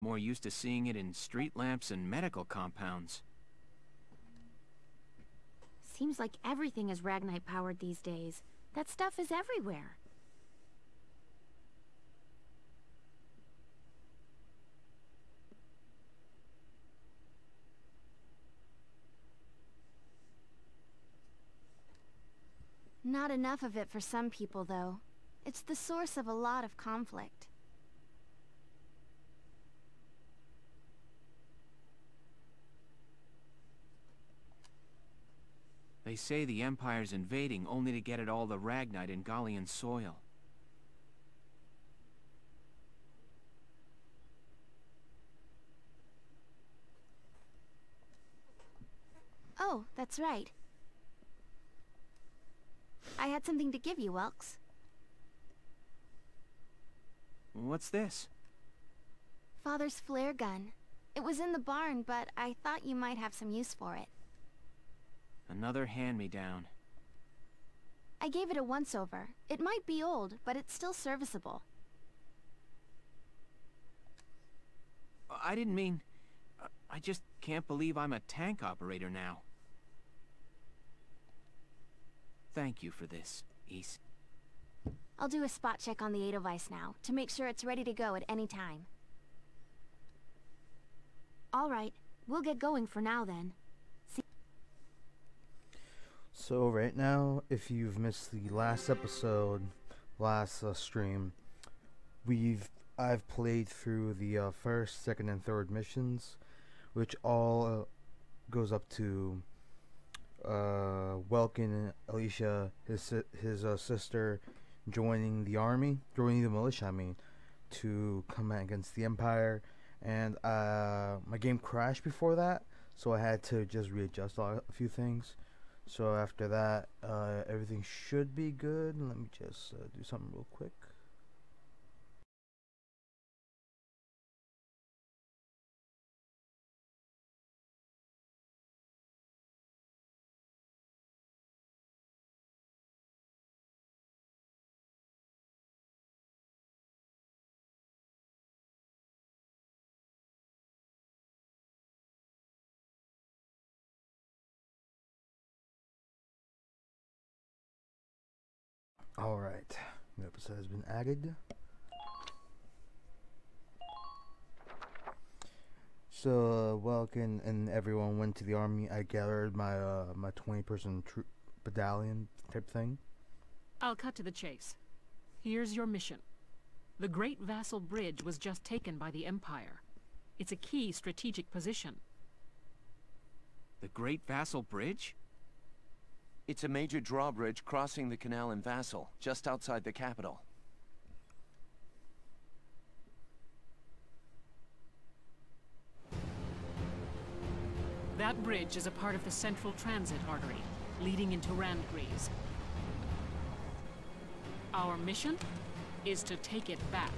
More used to seeing it in street lamps and medical compounds. Seems like everything is Ragnite powered these days. That stuff is everywhere. Not enough of it for some people, though. It's the source of a lot of conflict. They say the Empire's invading only to get at all the Ragnite in Gallian soil. Oh, that's right. I had something to give you, Welks. What's this? Father's flare gun. It was in the barn, but I thought you might have some use for it. Another hand-me-down. I gave it a once-over. It might be old, but it's still serviceable. I didn't mean... I just can't believe I'm a tank operator now. Thank you for this, Ys. I'll do a spot check on the Edelweiss now, to make sure it's ready to go at any time. Alright, we'll get going for now then. So right now, if you've missed the last episode, last stream, I've played through the first, second, and third missions, which all goes up to Welkin, Alicia, his sister, joining the militia, I mean, to combat against the Empire. And my game crashed before that, so I had to just readjust a few things. So after that, everything should be good. Let me just do something real quick. Alright, the episode has been added. So, Welkin and everyone went to the army. I gathered my 20-person battalion type thing. I'll cut to the chase. Here's your mission. The Great Vassal Bridge was just taken by the Empire. It's a key strategic position. The Great Vassal Bridge? It's a major drawbridge crossing the canal in Vassal, just outside the capital. That bridge is a part of the central transit artery, leading into Randgries. Our mission is to take it back.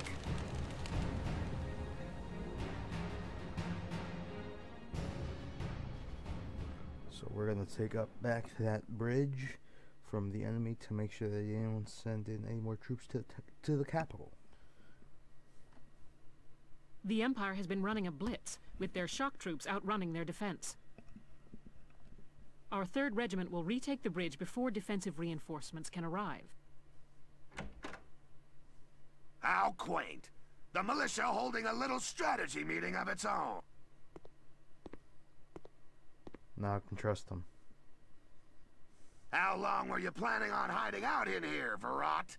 So we're gonna take up back to that bridge from the enemy to make sure that they don't send in any more troops to the capital. The Empire has been running a blitz, with their shock troops outrunning their defense. Our 3rd Regiment will retake the bridge before defensive reinforcements can arrive. How quaint. The militia holding a little strategy meeting of its own. Now I can trust them. How long were you planning on hiding out in here, Verrot?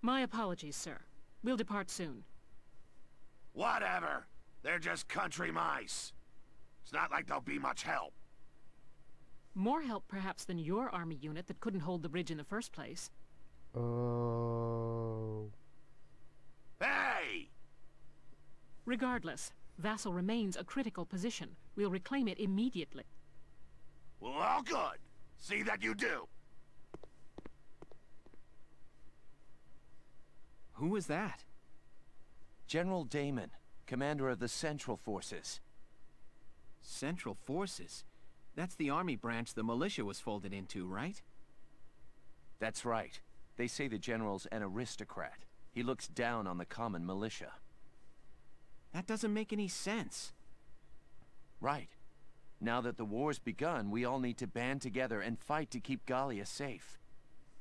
My apologies, sir. We'll depart soon. Whatever. They're just country mice. It's not like they'll be much help. More help, perhaps, than your army unit that couldn't hold the bridge in the first place. Oh. Hey! Regardless, Vassal remains a critical position. We'll reclaim it immediately. Well, good. See that you do. Who was that? General Damon, commander of the Central Forces. Central Forces? That's the army branch the militia was folded into, right? That's right. They say the general's an aristocrat. He looks down on the common militia. That doesn't make any sense. Right. Now that the war's begun, we all need to band together and fight to keep Gallia safe.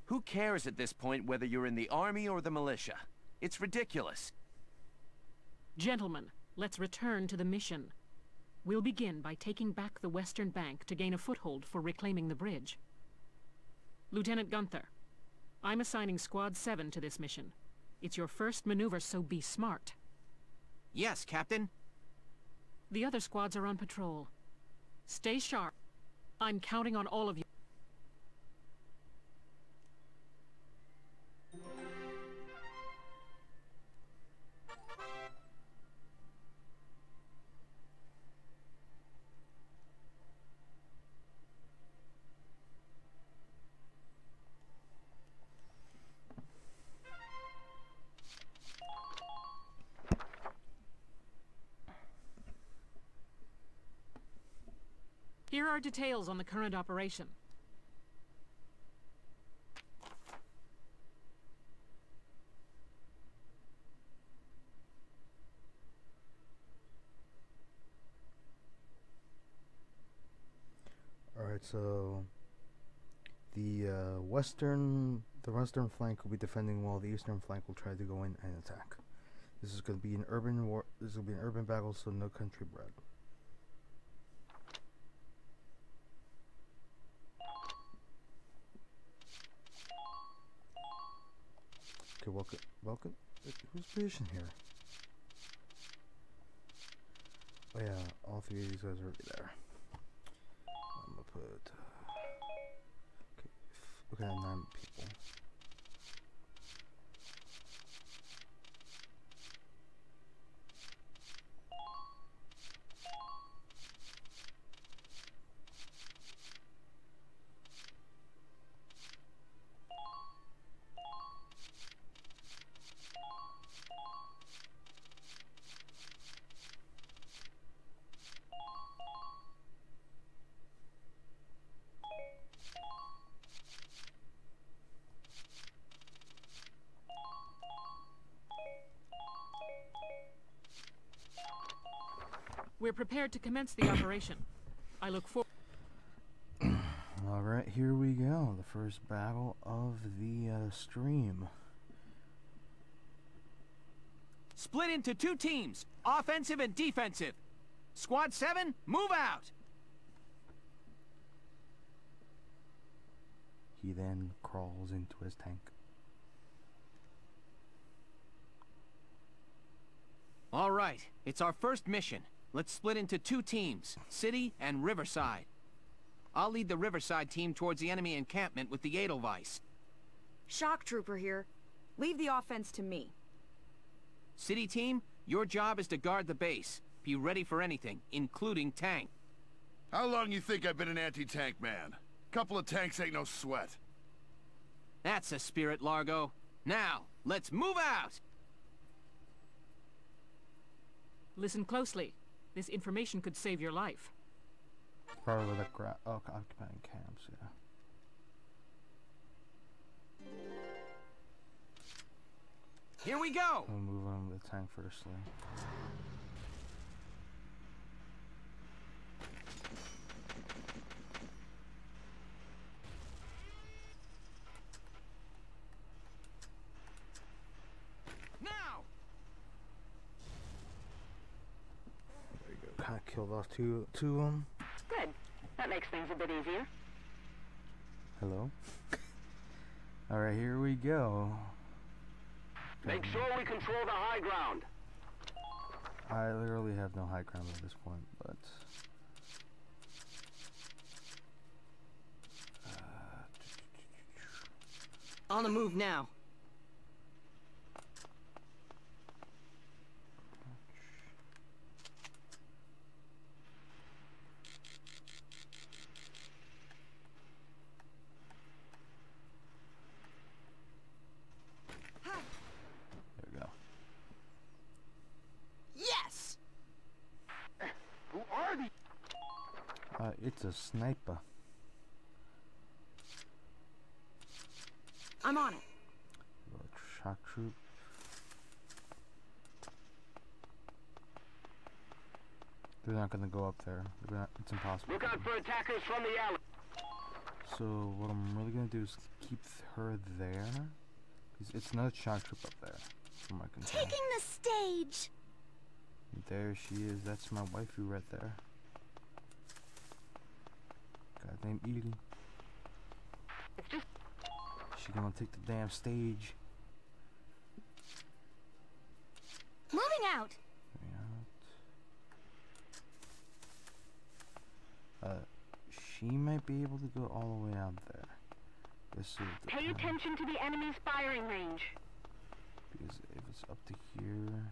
Who cares at this point whether you're in the army or the militia? It's ridiculous. Gentlemen, let's return to the mission. We'll begin by taking back the Western Bank to gain a foothold for reclaiming the bridge. Lieutenant Gunther, I'm assigning Squad 7 to this mission. It's your first maneuver, so be smart. Yes, Captain. The other squads are on patrol. Stay sharp. I'm counting on all of you. Here are details on the current operation. Alright, so the western flank will be defending while the eastern flank will try to go in and attack. This is going to be an urban war. This will be an urban battle, so no country bred. Okay, welcome. Who's position here? Oh yeah, all three of these guys are already there. I'm gonna put. Okay, 9 people. We're prepared to commence the operation. I look forward. Alright, here we go. The first battle of the stream. Split into 2 teams, offensive and defensive. Squad 7, move out! He then crawls into his tank. All right, it's our first mission. Let's split into 2 teams, City and Riverside. I'll lead the Riverside team towards the enemy encampment with the Edelweiss. Shock Trooper here. Leave the offense to me. City team, your job is to guard the base. Be ready for anything, including tank. How long you think I've been an anti-tank man? Couple of tanks ain't no sweat. That's the spirit, Largo. Now, let's move out! Listen closely. This information could save your life. Probably the occupying camps, yeah. Here we go! We'll move on with the tank firstly. Now! There you go. Kind of killed off two of them. Good. That makes things a bit easier. Hello. Alright, here we go. Make sure we control the high ground. I literally have no high ground at this point, but... On the move now. There we go. Yes! Who are these? It's a sniper. I'm on it. Shock troop. They're not gonna go up there. It's impossible. Look out for attackers from the alley. So what I'm really gonna do is keep her there. It's another shock troop up there, from my control. Taking the stage. There she is. That's my waifu right there. Goddamn Edie. She gonna take the damn stage. Moving out. She might be able to go all the way out there. Pay attention to the enemy's firing range. Because if it's up to here,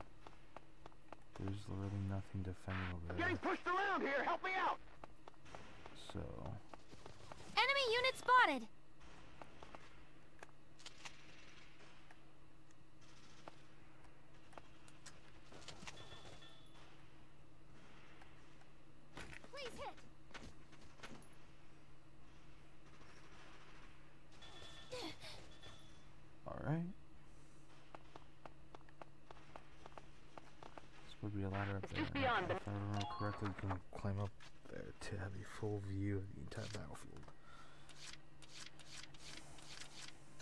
there's literally nothing defending over there. Getting pushed around here. Help me out. So. Enemy unit spotted. Please hit. Alright. This would be a ladder up It's there. just beyond If I remember correctly, you can climb up there to have a full view of the entire battlefield.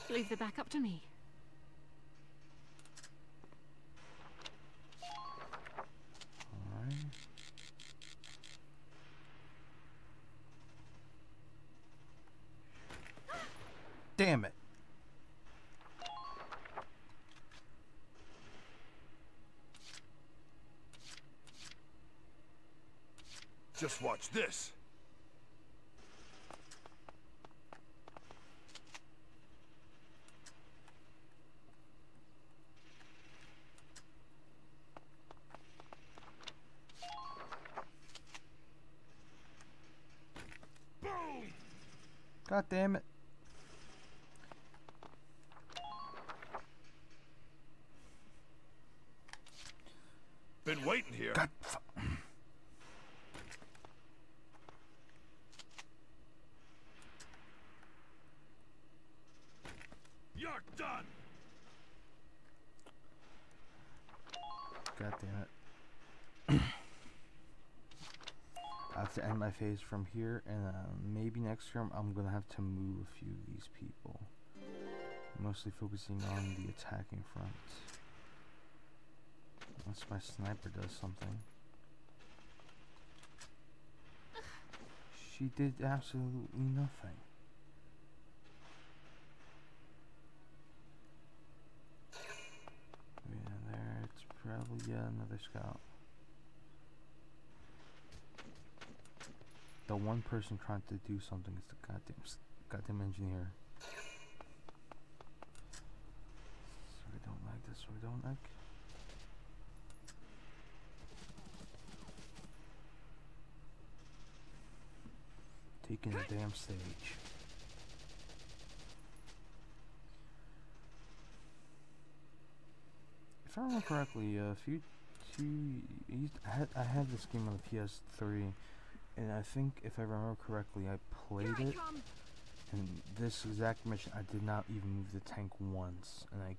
Leave the back up to me. Alright. Damn it! Just watch this. Boom! God damn it. Been waiting here. God You're done. God damn it. I have to end my phase from here, and maybe next turn I'm gonna have to move a few of these people. Mostly focusing on the attacking front. Unless my sniper does something. She did absolutely nothing. Yeah, there, it's probably another scout. The one person trying to do something is the goddamn engineer. So we don't like this, we don't like. Taking the damn stage. If I remember correctly, I had this game on the PS3, and I think if I remember correctly, I played it. And this exact mission, I did not even move the tank once, and I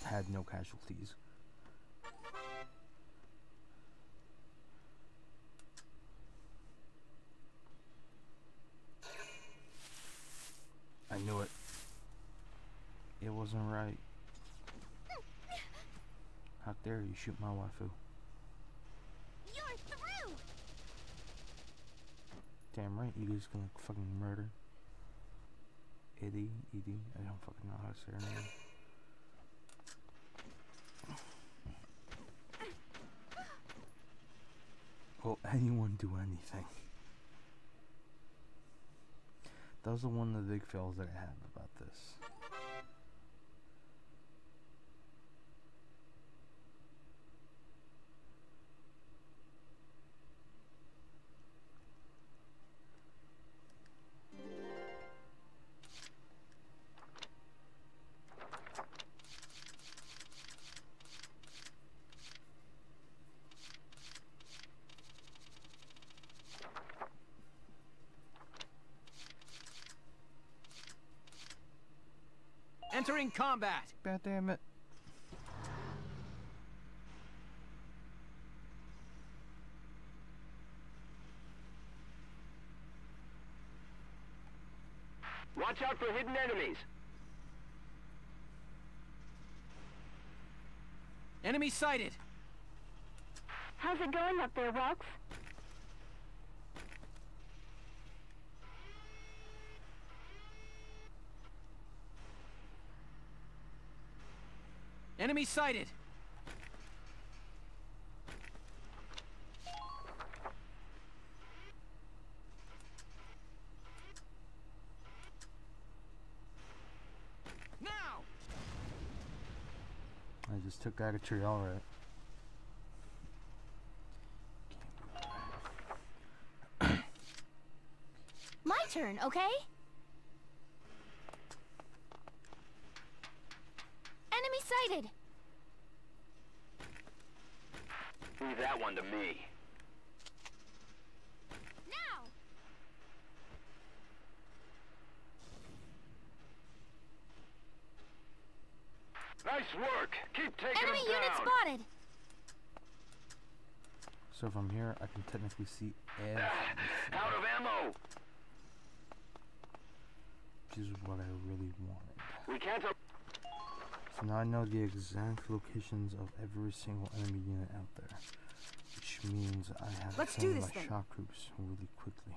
had no casualties. I knew it. It wasn't right. How dare you shoot my waifu? You're through. Damn right, Edie's gonna fucking murder. Edie, I don't fucking know how to say her name. Will anyone do anything? That was one of the big fails that I had about this. Entering combat. God damn it. Watch out for hidden enemies. Enemy sighted! How's it going up there, Rox? Enemy sighted! Now! I just took that a tree, alright. My turn, okay? Enemy sighted! Leave that one to me. Now! Nice work. Keep taking Enemy them down. unit spotted! So from here, I can technically see everything. Out of ammo. Which is what I really wanted. We can't. So now I know the exact locations of every single enemy unit out there. Which means I have Let's to do send this my thing. shock troops really quickly.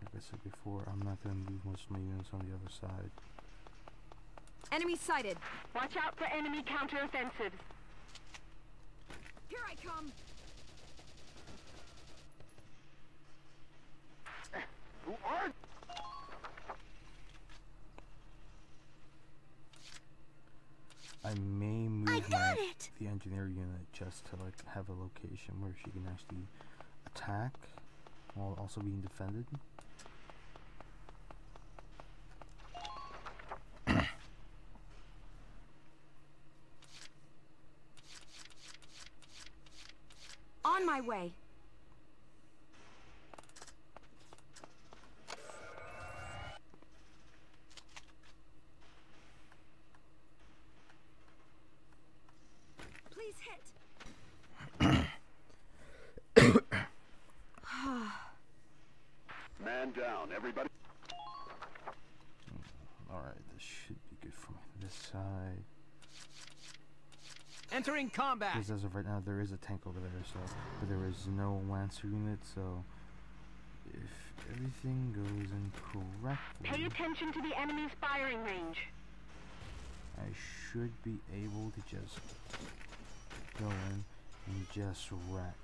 Like I said before, I'm not going to move most of my units on the other side. Enemy sighted. Watch out for enemy counteroffensives. Here I come. Who are? I may move I got it! the engineer unit just to like have a location where she can actually attack while also being defended. On my way. Please hit. Man down, everybody. Alright, this should be good for me. This side. Entering combat! Because as of right now, there is a tank over there, so but there is no Lancer unit, so if everything goes in correctly, Pay attention to the enemy's firing range. I should be able to just go in and just wreck.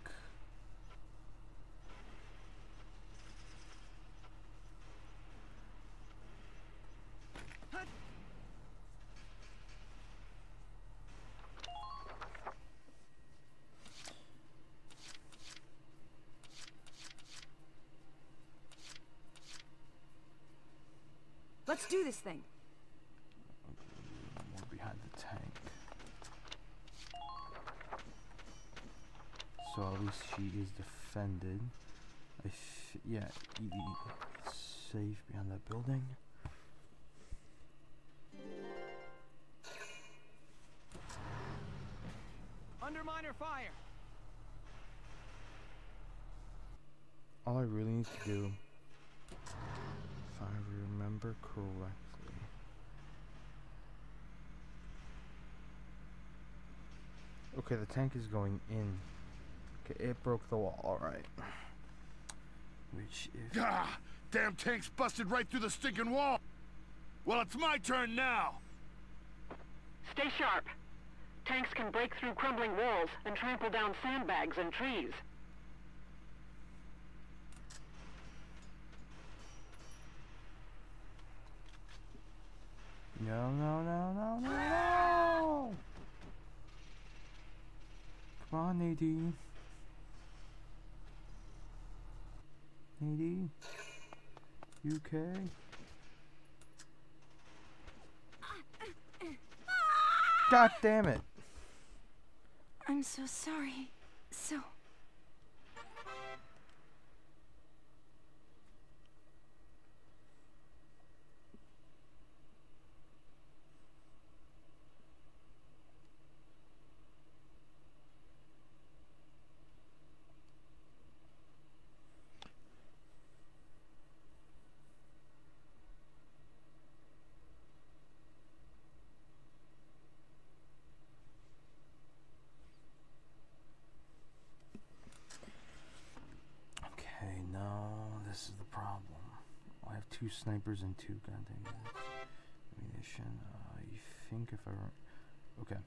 Let's do this thing. More behind the tank. So at least she is defended. Yeah, safe behind that building. Under miner fire! All I really need to do, if I remember correctly, okay, the tank is going in. Okay, it broke the wall, alright. Which if... Ah! Damn tank's busted right through the stinking wall! Well, it's my turn now! Stay sharp. Tanks can break through crumbling walls and trample down sandbags and trees. No, no, no, no, no, no! Come on, Nadine. Nadine? You okay? God damn it! I'm so sorry. So... 2 snipers and 2 goddamn ammunition. I think if I okay.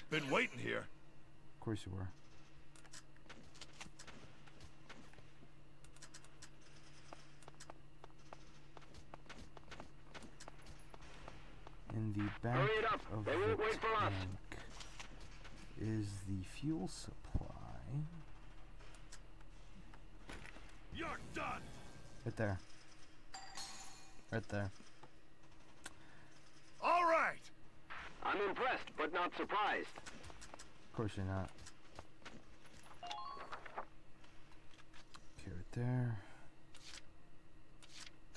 Been waiting here. Of course you were. In the back Hurry it up. of They the won't wait for us. tank is the fuel supply. You're done. Right there. Right there. All right. I'm impressed, but not surprised. Of course you're not. Okay, right there.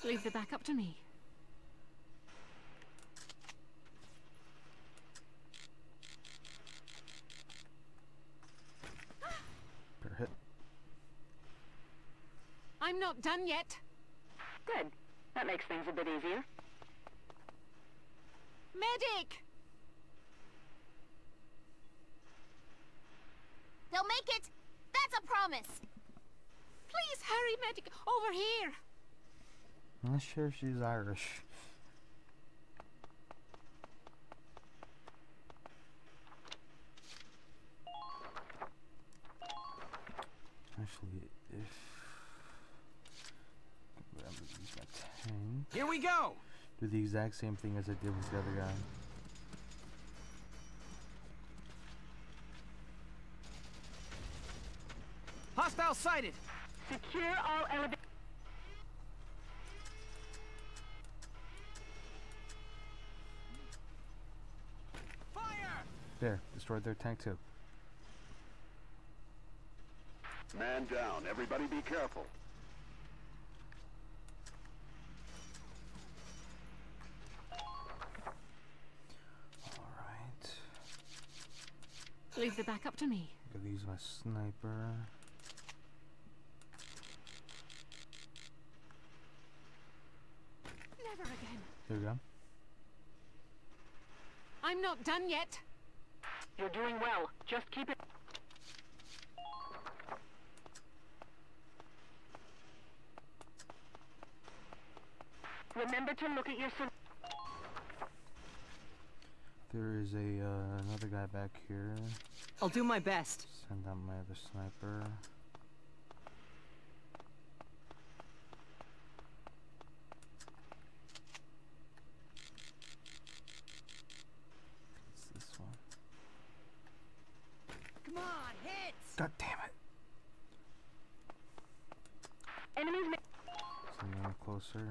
Leave the back up to me. Better hit. I'm not done yet. Good. That makes things a bit easier. Medic! They'll make it! That's a promise! Please hurry, medic! Over here! I'm not sure if she's Irish. Actually, if I'm gonna use my tank, Here we go! do the exact same thing as I did with the other guy. Hostile sighted! Secure all elevators. Fire! There, destroyed their tank too. Man down. Everybody be careful. Alright. Leave the back up to me. Gotta use my sniper. Never again. There we go. I'm not done yet. You're doing well. Just keep it. Remember to look at your... There is another guy back here. I'll do my best. Send out my other sniper. It's this one. Come on, hits! God damn it! Enemies may... Send me one closer.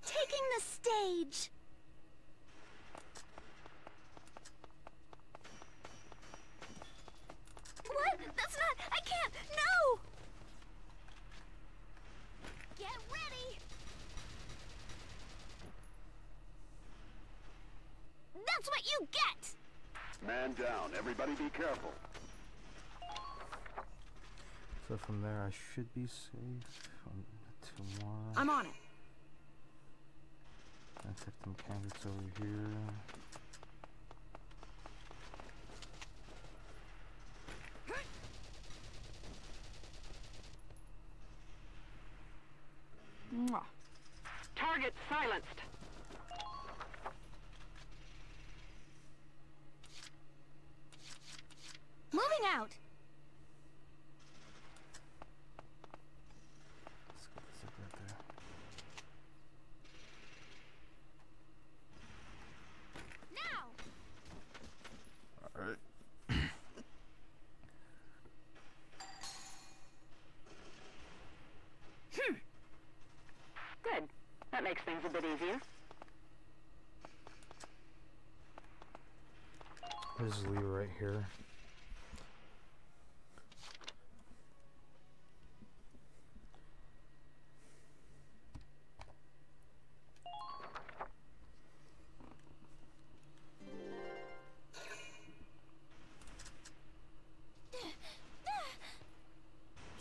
Taking the stage! What? That's not... I can't! No! Get ready! That's what you get! Man down. Everybody be careful. So from there I should be safe. 2 more. I'm on it. I took some candidates over here. Mwah. Target silenced. Moving out! Let's get this up right there. Now! Alright. Good. That makes things a bit easier. I'll just leave it right here.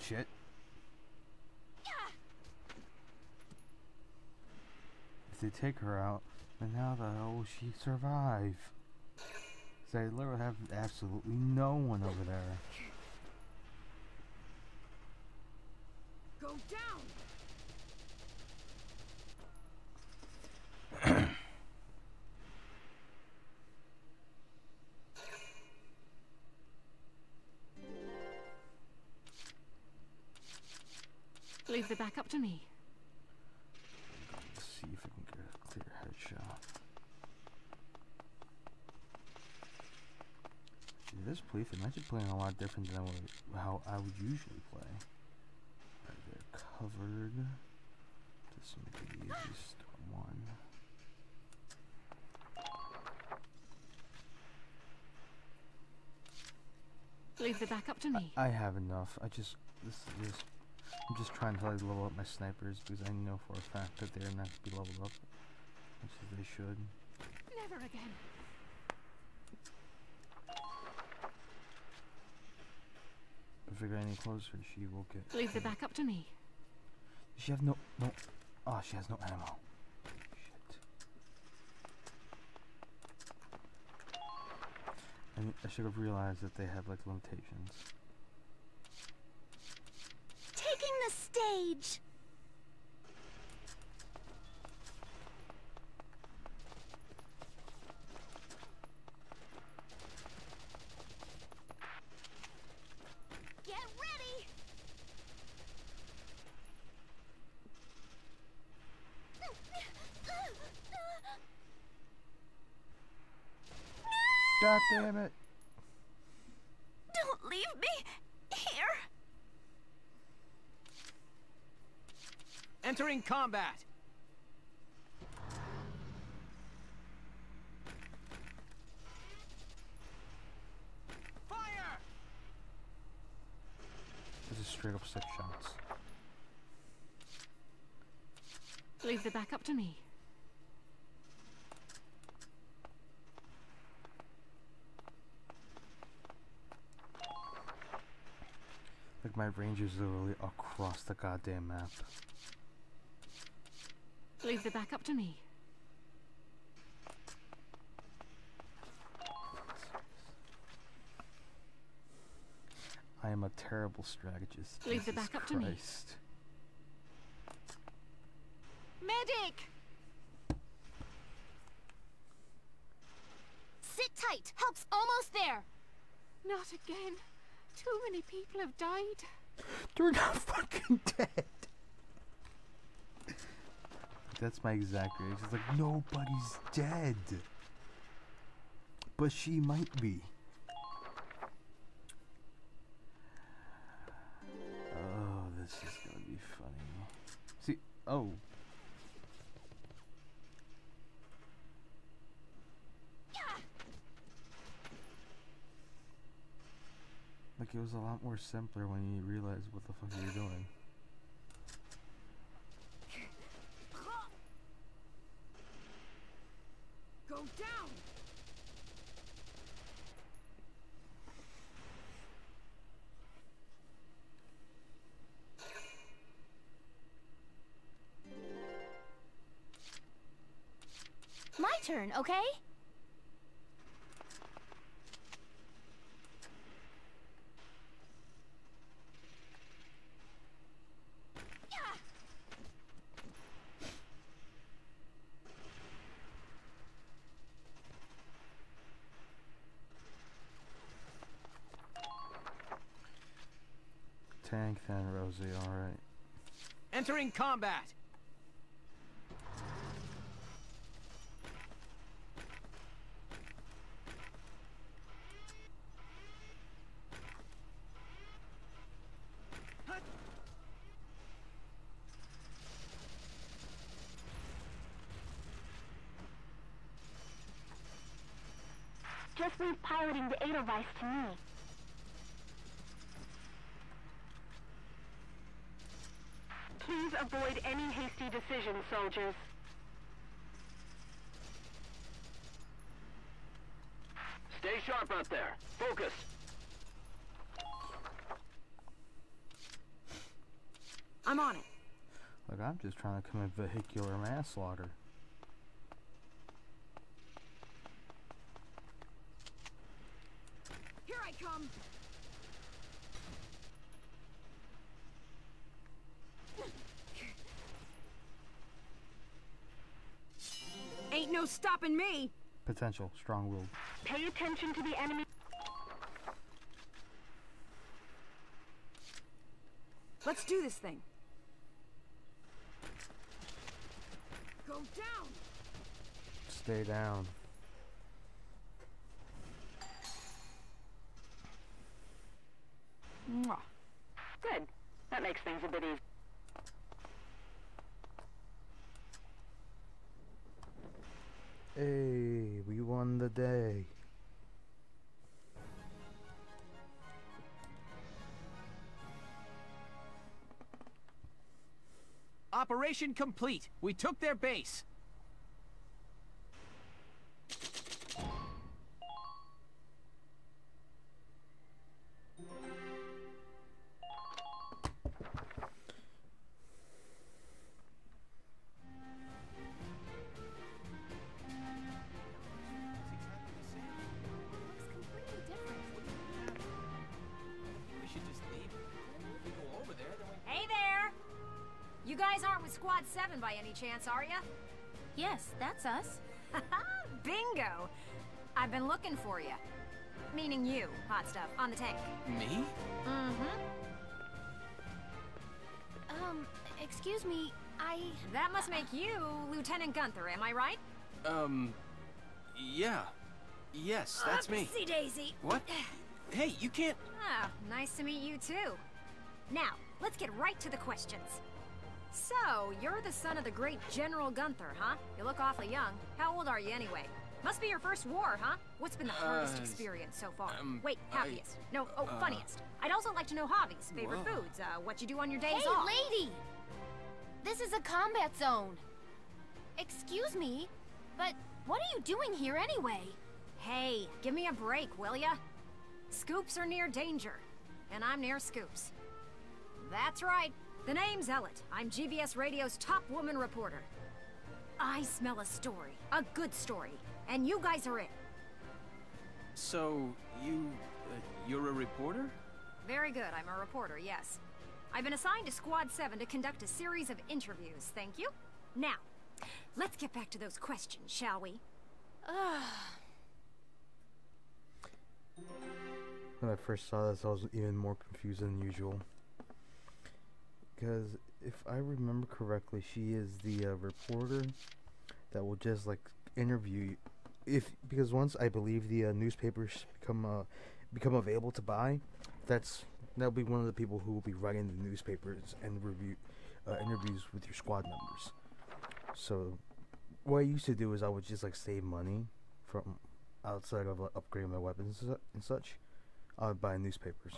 Shit. If they take her out, And how the hell will she survive? So I literally have absolutely no one over there. Go down! Leave the back up to me. Let's see if I can get a clear headshot. This playthrough might be playing a lot different than how I would usually play. Right, they're covered. This will be the easiest one. Leave the back up to me. I have enough. I'm just trying to like level up my snipers because I know for a fact that they're not to be leveled up as much as they should. Never again. If we get any closer, she will get. Leave the back up to me. Does she have no? Oh, she has no ammo. Shit. I should have realized that they have like limitations. Taking the stage! Get ready! God damn it! Don't leave me here! Entering combat! Fire! This is straight up 6 shots. Leave the back up to me. Like my range is literally across the goddamn map. Leave the back up to me. I am a terrible strategist. Leave the Jesus back up to me. Christ. Medic! Sit tight. Help's almost there. Not again. Too many people have died. They're not fucking dead. That's my exact reaction. It's like, nobody's dead. But she might be. Oh, this is gonna be funny. See, oh. Like, it was a lot more simpler when you realized what the fuck you were doing. Go down! My turn, okay? Tank then, Rosie, alright. Entering combat! Just leave piloting the Edelweiss to me. Please avoid any hasty decisions, soldiers. Stay sharp out there. Focus. I'm on it. Look, I'm just trying to commit vehicular manslaughter. stopping me! Potential, strong-willed. Pay attention to the enemy. Let's do this thing. Go down! Stay down. Mwah. Good. That makes things a bit easier. Hey, we won the day. Operation complete. We took their base. Looks completely different. We should just leave. If we go over there, then we... Hey there! You guys aren't with Squad 7 by any chance, are ya? Yes, that's us. Bingo! I've been looking for you. Meaning you, hot stuff, on the tank. Me? Mm-hmm. Excuse me, That must make you Lieutenant Gunther, am I right? Yeah. Yes, that's me. Oopsie daisy. What? Hey, you can't... Ah, nice to meet you too. Now, let's get right to the questions. So, you're the son of the great General Gunther, huh? You look awfully young. How old are you anyway? Must be your first war, huh? What's been the hardest experience so far? Wait, happiest. Funniest. I'd also like to know hobbies, favorite foods, what you do on your days Hey, off. lady! This is a combat zone. Excuse me, but what are you doing here anyway? Hey, give me a break, will ya? Scoops are near danger, and I'm near scoops. That's right. The name's Ellet. I'm GBS Radio's top woman reporter. I smell a story, a good story, and you guys are it. So, you're a reporter? Very good, I'm a reporter, yes. I've been assigned to Squad 7 to conduct a series of interviews, thank you. Now, let's get back to those questions, shall we? When I first saw this, I was even more confused than usual. Because if I remember correctly, she is the reporter that will just like interview you. Because once I believe the newspapers become available to buy, that'll be one of the people who will be writing the newspapers and review interviews with your squad members. So what I used to do is I would just like save money from outside of upgrading my weapons and such. I would buy newspapers.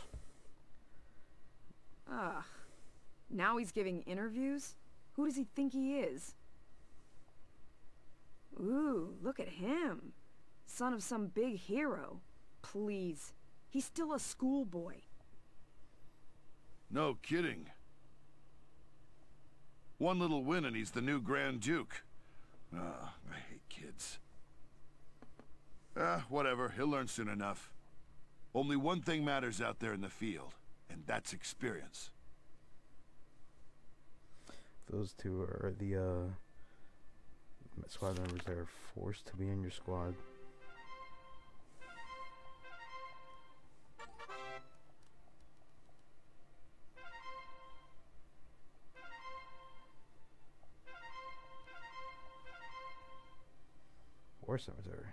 Ugh. Now he's giving interviews? Who does he think he is? Ooh, look at him. Son of some big hero. Please. He's still a schoolboy. No kidding. One little win and he's the new Grand Duke. Ah, I hate kids. Whatever. He'll learn soon enough. Only one thing matters out there in the field, and that's experience. Those two are the squad members that are forced to be in your squad. War cemetery.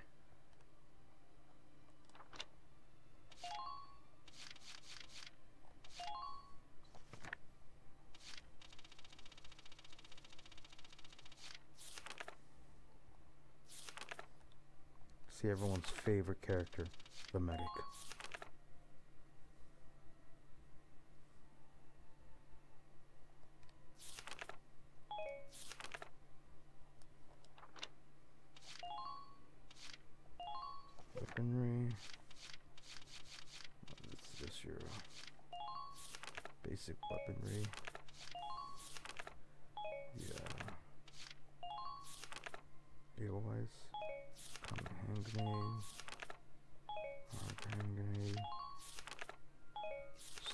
See everyone's favorite character, the medic. Weaponry. This is just your basic weaponry. Yeah. Otherwise. Hand grenade, hand grenade,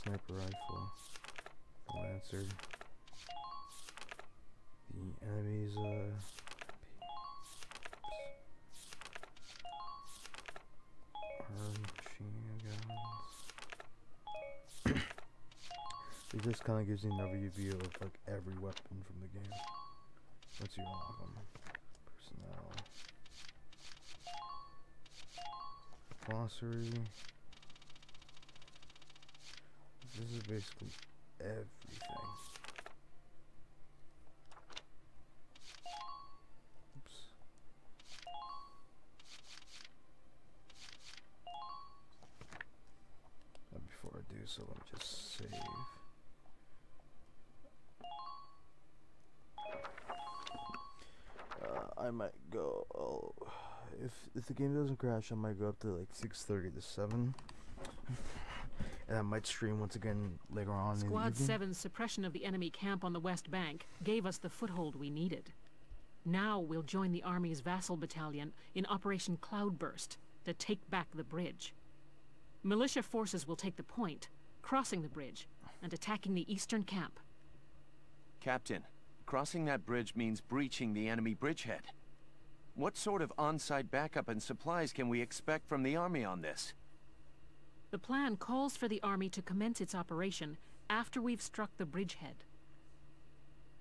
sniper rifle, lancer, the enemy's It just kind of gives you an overview of like every weapon from the game. Once you unlock them. Personnel. Glossary. This is basically everything. Oops. Before I do so, let me just save. I might go. Oh, if the game doesn't crash, I might go up to like 6:30 to 7. And I might stream once again later on. Squad 7's suppression of the enemy camp on the West Bank gave us the foothold we needed. Now we'll join the Army's vassal battalion in Operation Cloudburst to take back the bridge. Militia forces will take the point, crossing the bridge and attacking the eastern camp. Captain, crossing that bridge means breaching the enemy bridgehead. What sort of on-site backup and supplies can we expect from the Army on this? The plan calls for the Army to commence its operation after we've struck the bridgehead.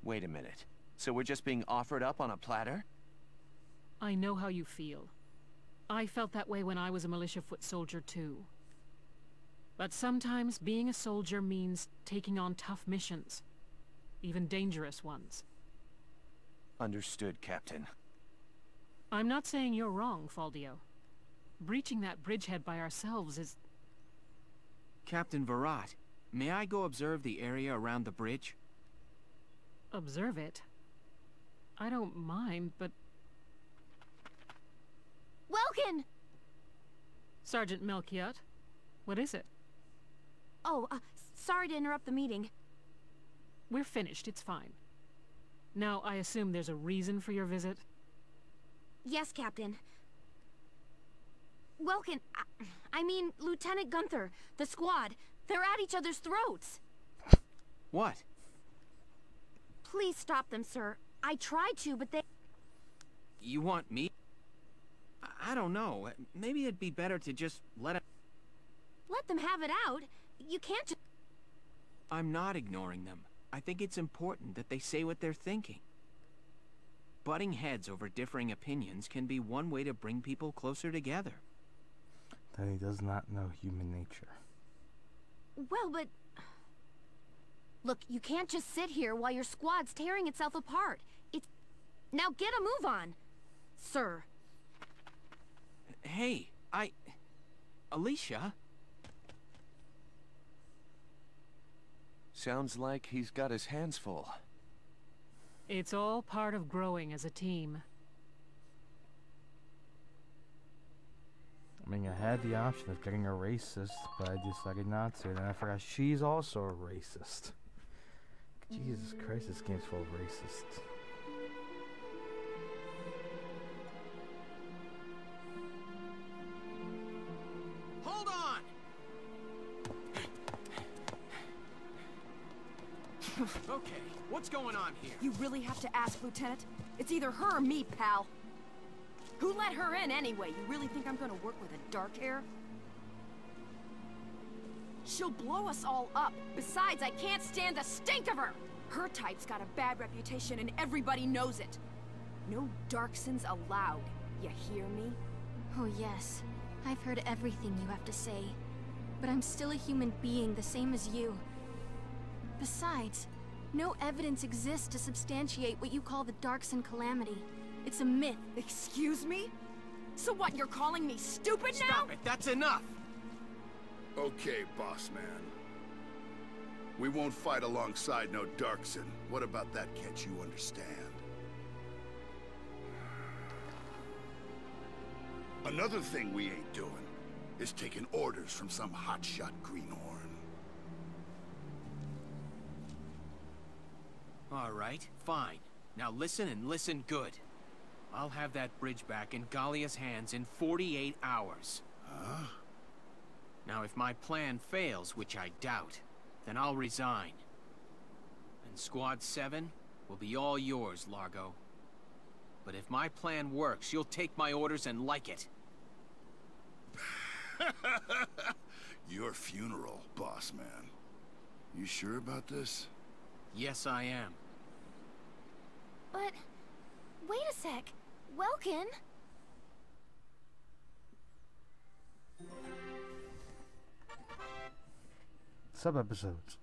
Wait a minute. So we're just being offered up on a platter? I know how you feel. I felt that way when I was a militia foot soldier too. But sometimes being a soldier means taking on tough missions, even dangerous ones. Understood, Captain. I'm not saying you're wrong, Faldio. Breaching that bridgehead by ourselves is... Captain Virat, may I go observe the area around the bridge? Observe it? I don't mind, but... Welkin! Sergeant Melchiot, what is it? Oh, sorry to interrupt the meeting. We're finished, it's fine. Now, I assume there's a reason for your visit? Yes, Captain. Welkin, I mean, Lieutenant Gunther, the squad, they're at each other's throats. What? Please stop them, sir. I tried to, but they... You want me? I don't know. Maybe it'd be better to just let it... Let them have it out. You can't just... I'm not ignoring them. I think it's important that they say what they're thinking. Butting heads over differing opinions can be one way to bring people closer together. That he does not know human nature. Well, but... Look, you can't just sit here while your squad's tearing itself apart. It's... Now get a move on, sir. Hey, Alicia? Sounds like he's got his hands full. It's all part of growing as a team. I mean, I had the option of getting a racist, but I decided not to. And then I forgot she's also a racist. Jesus Christ, this game's full of racists. Hold on! Okay, what's going on here? You really have to ask, Lieutenant? It's either her or me, pal. Who let her in anyway? You really think I'm gonna work with a dark hair? She'll blow us all up. Besides, I can't stand the stink of her! Her type's got a bad reputation and everybody knows it. No Darksons allowed. You hear me? Oh yes, I've heard everything you have to say. But I'm still a human being the same as you. Besides, no evidence exists to substantiate what you call the Darkson calamity. It's a myth. Excuse me? So what, you're calling me stupid now? Stop it, that's enough! Okay, boss man. We won't fight alongside no Darkson. What about that, can't you understand? Another thing we ain't doing is taking orders from some hotshot greenhorn. All right, fine. Now listen and listen good. I'll have that bridge back in Gallia's hands in 48 hours. Huh? Now if my plan fails, which I doubt, then I'll resign. And Squad 7 will be all yours, Largo. But if my plan works, you'll take my orders and like it. Your funeral, boss man. You sure about this? Yes, I am. But... wait a sec. Welkin? Sub-episodes.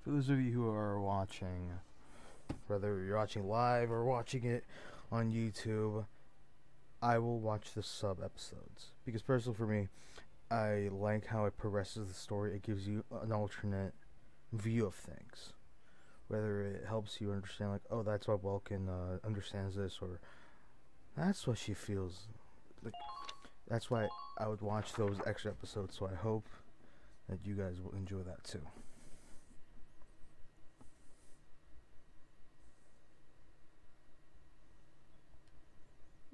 For those of you who are watching, whether you're watching live or watching it on YouTube, I will watch the sub-episodes. Because personally for me, I like how it progresses the story. It gives you an alternate view of things. Whether it helps you understand, like, oh, that's why Welkin understands this, or that's what she feels. Like, that's why I would watch those extra episodes, so I hope that you guys will enjoy that too.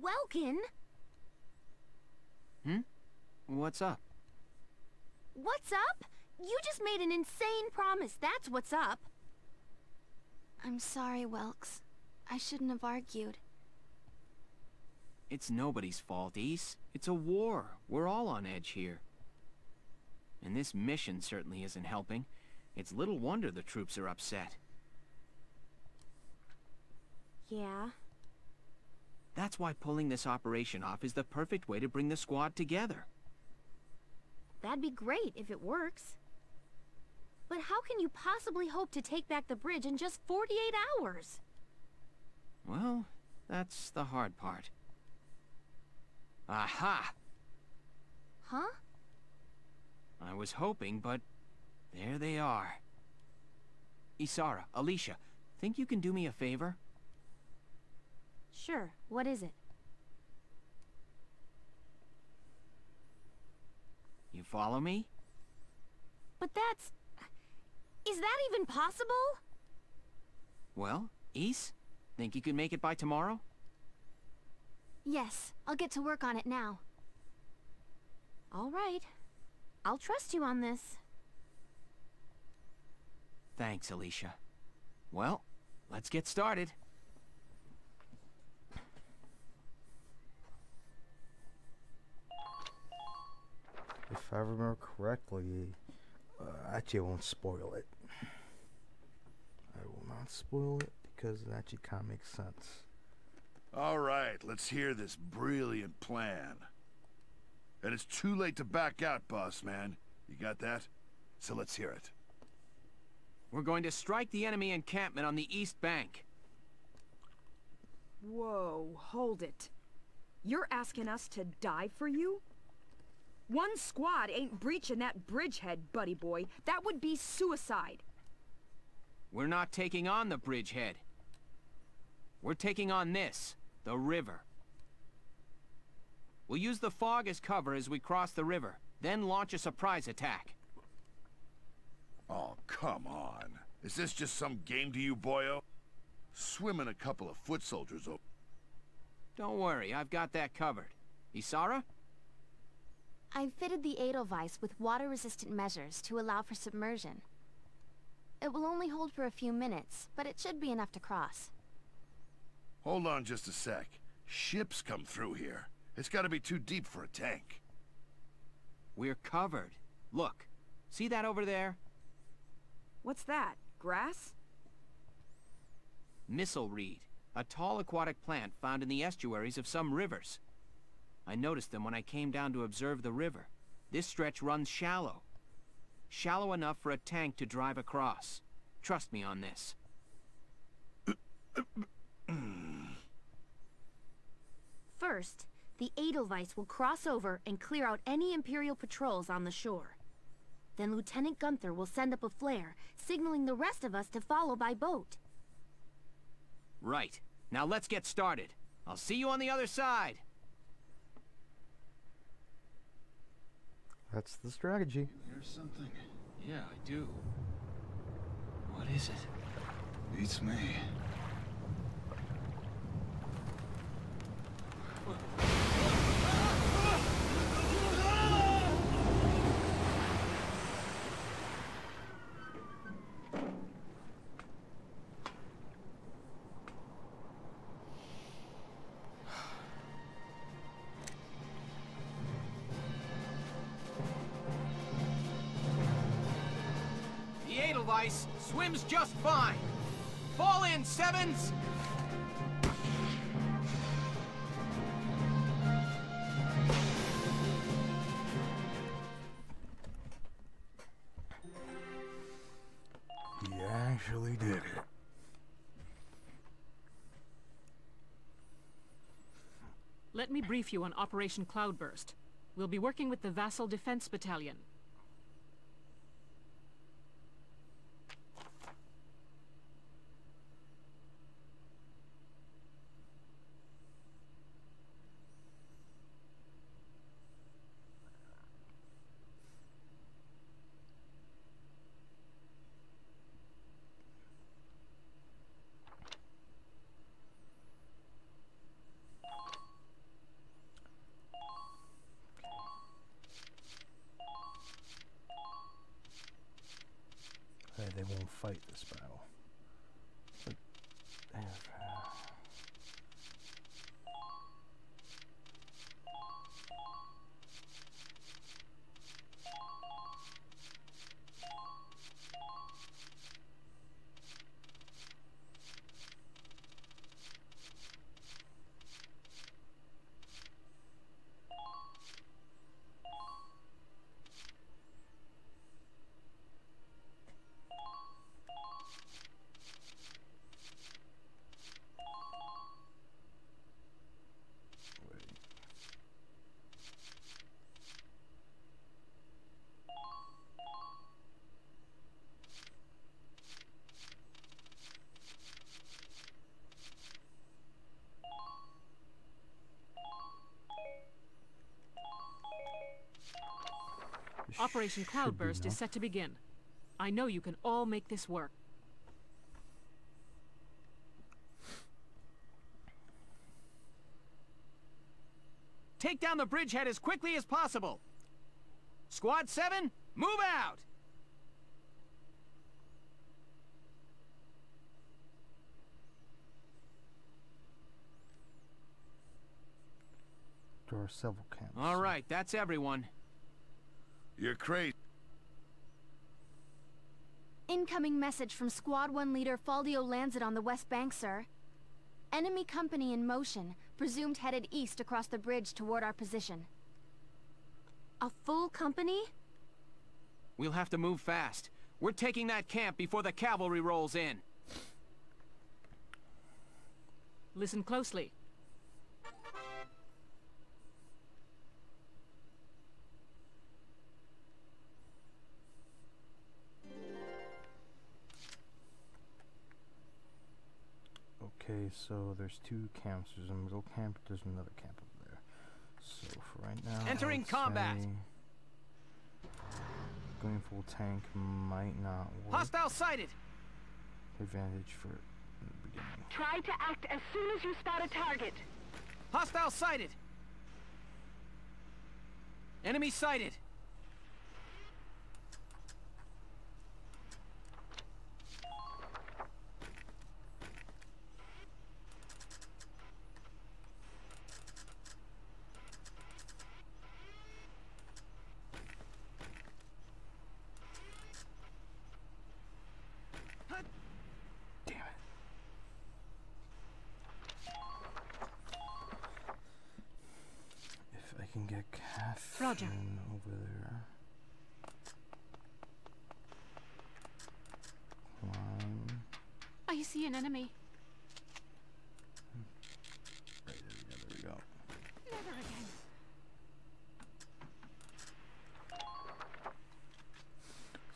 Welkin? What's up? What's up? You just made an insane promise, that's what's up. I'm sorry, Welks. I shouldn't have argued. It's nobody's fault, Ace. It's a war. We're all on edge here. And this mission certainly isn't helping. It's little wonder the troops are upset. Yeah? That's why pulling this operation off is the perfect way to bring the squad together. That'd be great if it works. But how can you possibly hope to take back the bridge in just 48 hours? Well, that's the hard part. Aha! Huh? I was hoping, but there they are. Isara, Alicia, think you can do me a favor? Sure, what is it? You follow me? But that's... is that even possible? Well, Ace, think you can make it by tomorrow? Yes, I'll get to work on it now. All right. I'll trust you on this. Thanks, Alicia. Well, let's get started. If I remember correctly, actually I won't spoil it. I will not spoil it because it actually kind of makes sense. All right, let's hear this brilliant plan. And it's too late to back out, boss man. You got that? So let's hear it. We're going to strike the enemy encampment on the east bank. Whoa, hold it. You're asking us to die for you? One squad ain't breaching that bridgehead, buddy boy. That would be suicide. We're not taking on the bridgehead. We're taking on this, the river. We'll use the fog as cover as we cross the river, then launch a surprise attack. Oh, come on. Is this just some game to you, boyo? Swimming a couple of foot soldiers over. Don't worry, I've got that covered. Isara? I've fitted the Edelweiss with water-resistant measures to allow for submersion. It will only hold for a few minutes, but it should be enough to cross. Hold on just a sec. Ships come through here. It's gotta be too deep for a tank. We're covered. Look, see that over there? What's that? Grass? Missile reed, a tall aquatic plant found in the estuaries of some rivers. I noticed them when I came down to observe the river. This stretch runs shallow. Shallow enough for a tank to drive across. Trust me on this. First, the Edelweiss will cross over and clear out any Imperial patrols on the shore. Then Lieutenant Gunther will send up a flare, signaling the rest of us to follow by boat. Right. Now let's get started. I'll see you on the other side. That's the strategy. Here's something. Yeah, I do. What is it? Beats me. device swims just fine. Fall in, Sevens! He actually did it. Let me brief you on Operation Cloudburst. We'll be working with the Vassal Defense Battalion. They won't fight this battle. But, Operation Cloudburst is set to begin. I know you can all make this work. Take down the bridgehead as quickly as possible. Squad 7, move out! there are several camps. All right, that's everyone. You're crazy. Incoming message from Squad 1 leader Faldio Lancet on the West Bank, sir. Enemy company in motion, presumed headed east across the bridge toward our position. A full company? We'll have to move fast. We're taking that camp before the cavalry rolls in. Listen closely. Okay, so there's two camps. There's a middle camp, there's another camp over there. So for right now, Entering combat. Going full tank might not work. Hostile sighted. Advantage for the beginning. Try to act as soon as you spot a target. Hostile sighted. Enemy sighted. Damn it. If I can get Catherine Roger. over there. Climb. I see an enemy. Right, there we go. Never again.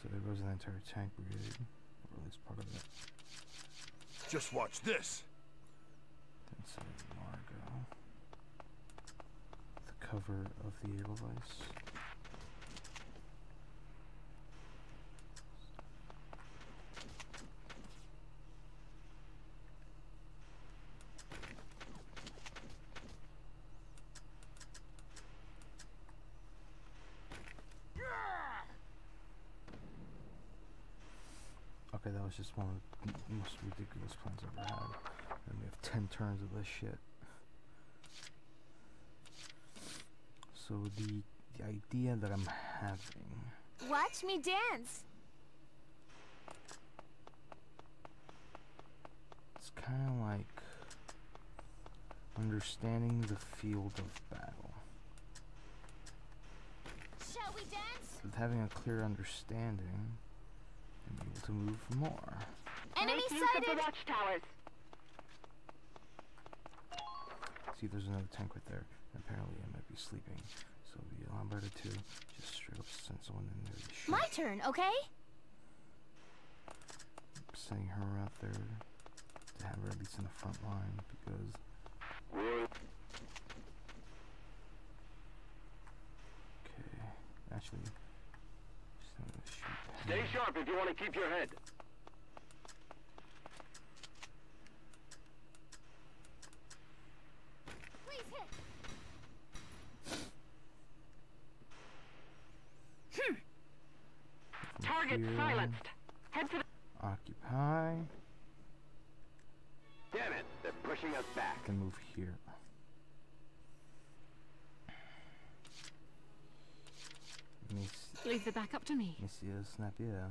So there goes an entire tank brigade, or at least part of it. Just watch this. Then say Margo. The cover of the Edelweiss. Okay, that was just one of the most ridiculous plans I've ever had. And we have 10 turns of this shit. So the idea that I'm having... Watch me dance. kind of like understanding the field of battle. Shall we dance? With having a clear understanding and be able to move more. Enemy sighted! The watchtowers. See, there's another tank right there. Apparently, I might be sleeping, so it'd be a lot better to just straight up send someone in there to shoot. My turn, okay? Sending her out there to have her at least in the front line because. Okay, actually, just gonna shoot. Stay sharp if you want to keep your head. Target silenced. Head to the... Occupy. Damn it, they're pushing us back. Can move here. Leave the back up to me. Monsieur Snapier.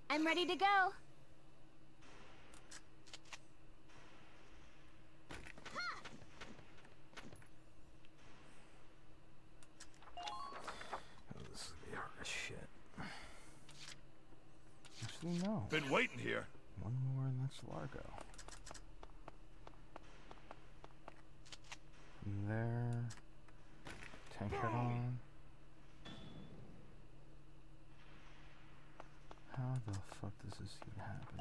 I'm ready to go. Oh, this is gonna be hard as shit. Actually, no. Been waiting here. One more and that's Largo. From there. Tank head on. How the fuck does this even happen?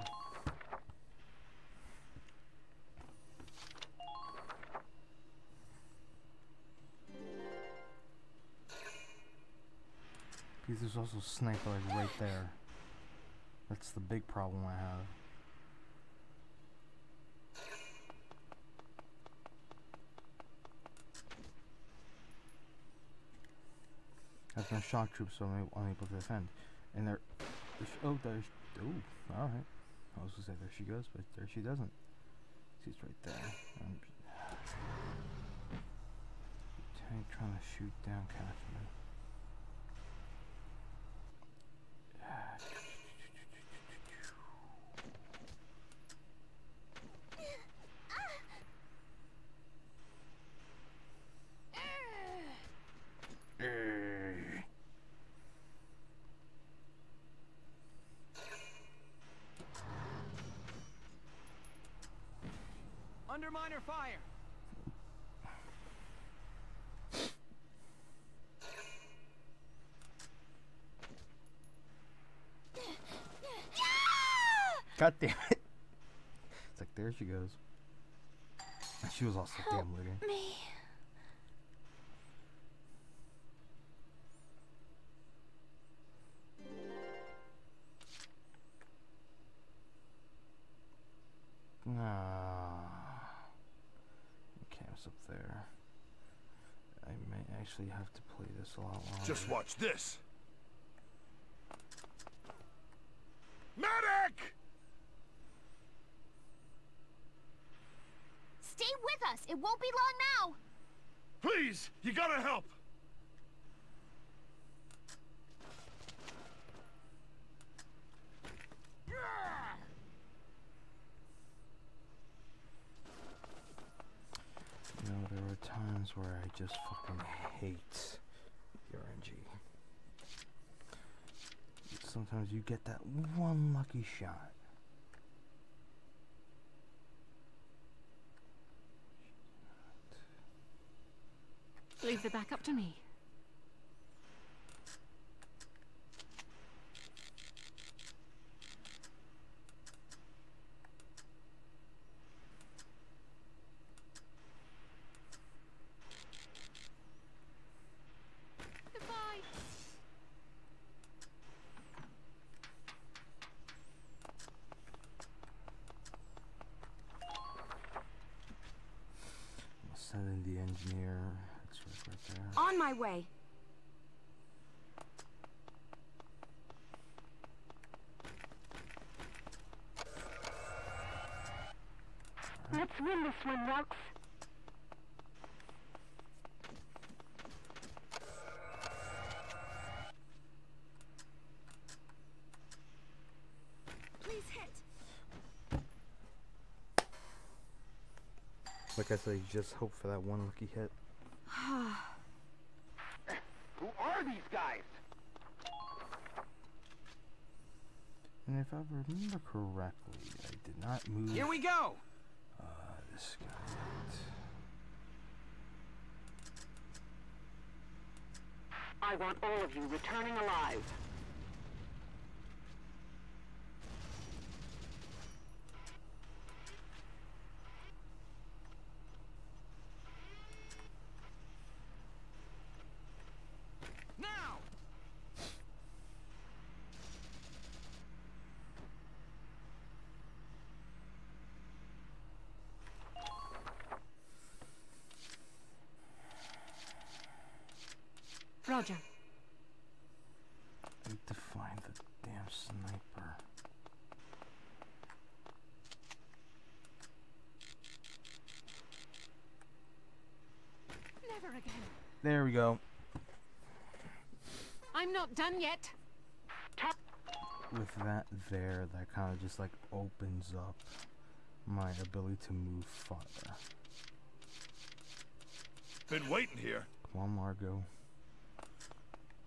Because there's also a sniper like right there. That's the big problem I have. I have no shock troops, so I'm unable to defend. And they're... Oh, there's... Oh, alright. I was gonna say there she goes, but there she doesn't. She's right there. Tank trying to shoot down Catherine. Underminer fire! God damn it. It's like, there she goes. She was also damn looting. Me. Camps up there. I may actually have to play this a lot longer. Just watch this. Medic! Stay with us. It won't be long now. Please, you gotta help. You know, there are times where I just fucking hate the RNG. Sometimes you get that one lucky shot. Leave the back up to me. Send in the engineer. It's right there. On my way. Let's win this one, Rox. Please hit. Like I said, you just hope for that one lucky hit. Who are these guys? And if I remember correctly, I did not move. Here we go! This guy. I want all of you returning alive. Now! Roger. I need to find the damn sniper. Never again. There we go. I'm not done yet. With that there, that kind of just like opens up my ability to move farther. Been waiting here. Come on, Margot.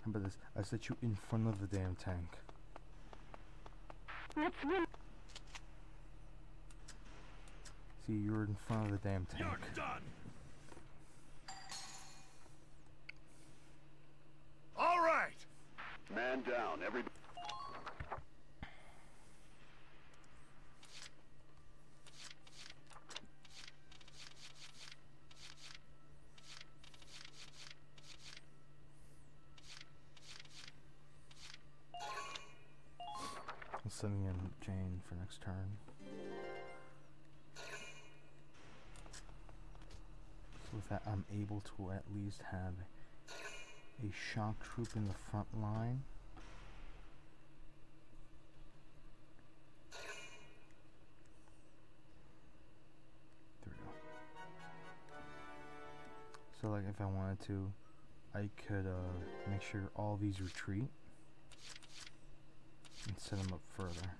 How about this? I set you in front of the damn tank. Let's win. See, you're in front of the damn tank. You're done. All right. Man down, everybody. I'm sending in Jane for next turn. So with that, I'm able to at least have a shock troop in the front line. There we go. So like if I wanted to, I could make sure all these retreat and set them up further.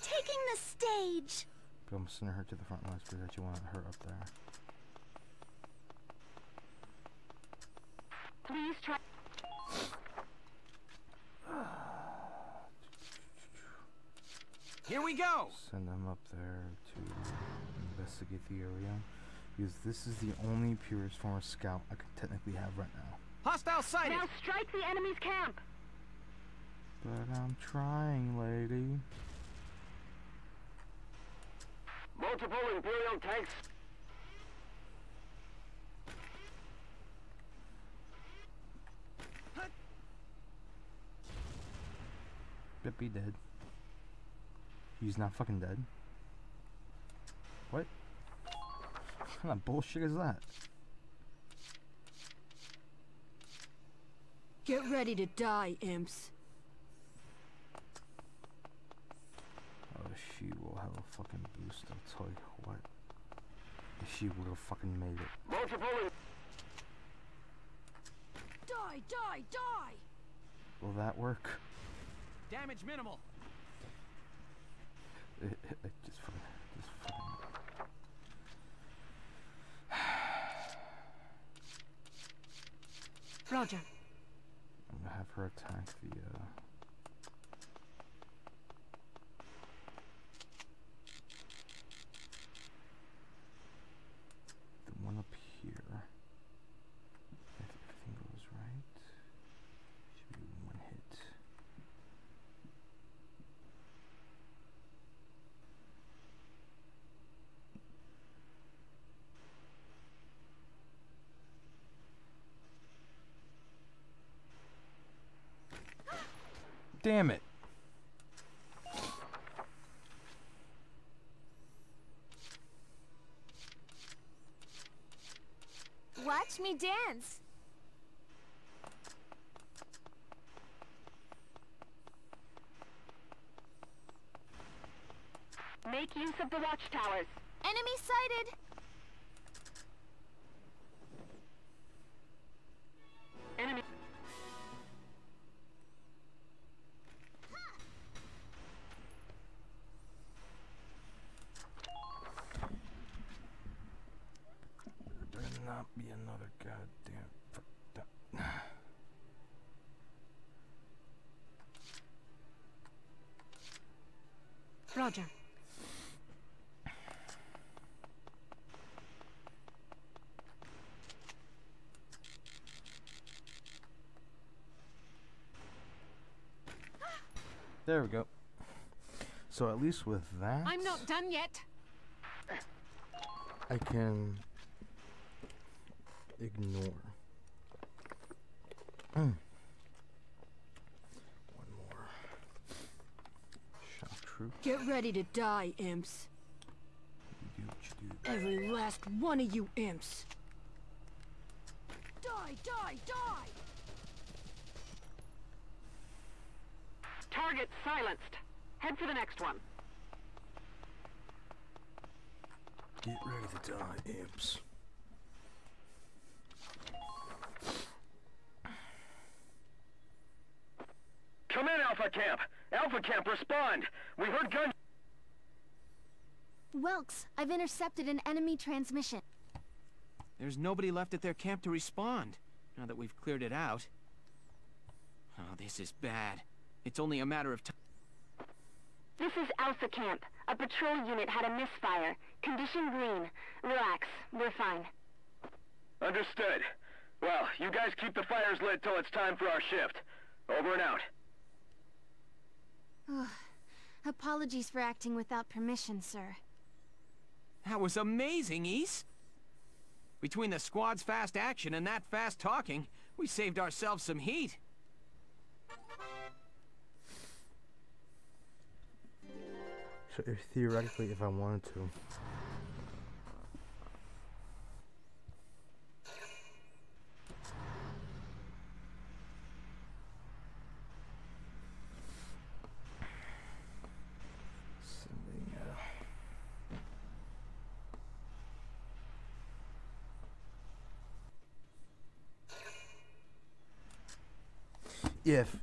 Taking the stage! But I'm sending her to the front lines because I actually want her up there. Please try. Here we go! Send them up there to investigate the area. Because this is the only purest form of scout I can technically have right now. Hostile sighted! Now strike the enemy's camp. But I'm trying, lady. Multiple Imperial tanks. Bippy dead. He's not fucking dead. What? What kind of bullshit is that? Get ready to die, imps. Oh, she will have a fucking boost, I'll tell you what. If she would have fucking made it. Multiple. Die, die, die! Will that work? Damage minimal. Just fucking. Roger. I'm gonna have her attack the one up here. If everything goes right, should be one hit. Damn it. Watch me dance. Make use of the watchtowers. Enemy sighted! Enemy. There better not be another goddamn fucked up. Roger. There we go. So at least with that, I'm not done yet. I can ignore. One more shock troop. Get ready to die, imps. Every last one of you imps. Die, die, die! Target silenced. Head for the next one. Get ready to die, imps. Come in, Alpha Camp! Alpha Camp, respond! We heard guns. Welks, I've intercepted an enemy transmission. There's nobody left at their camp to respond, now that we've cleared it out. Oh, this is bad. It's only a matter of time. This is Alpha Camp. A patrol unit had a misfire. Condition green. Relax. We're fine. Understood. Well, you guys keep the fires lit till it's time for our shift. Over and out. Apologies for acting without permission, sir. That was amazing, East. Between the squad's fast action and that fast talking, we saved ourselves some heat. So theoretically, if I wanted to. If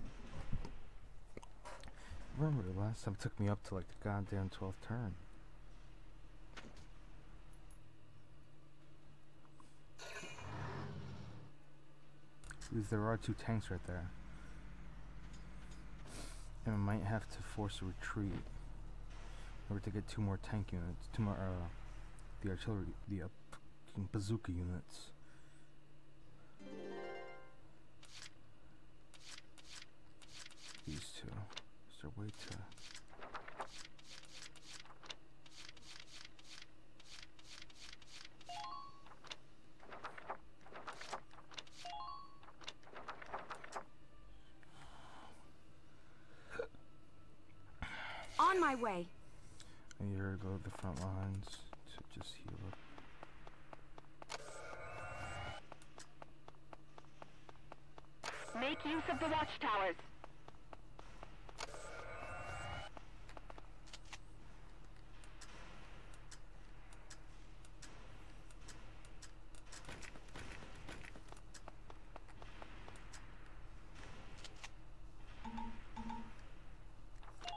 remember the last time it took me up to like the goddamn 12th turn. Because there are 2 tanks right there. And I might have to force a retreat in order to get 2 more tank units, 2 more the artillery, the fucking bazooka units. These 2. Is there a way to... On my way. I need her to go to the front lines to just heal up. Make use of the watchtowers.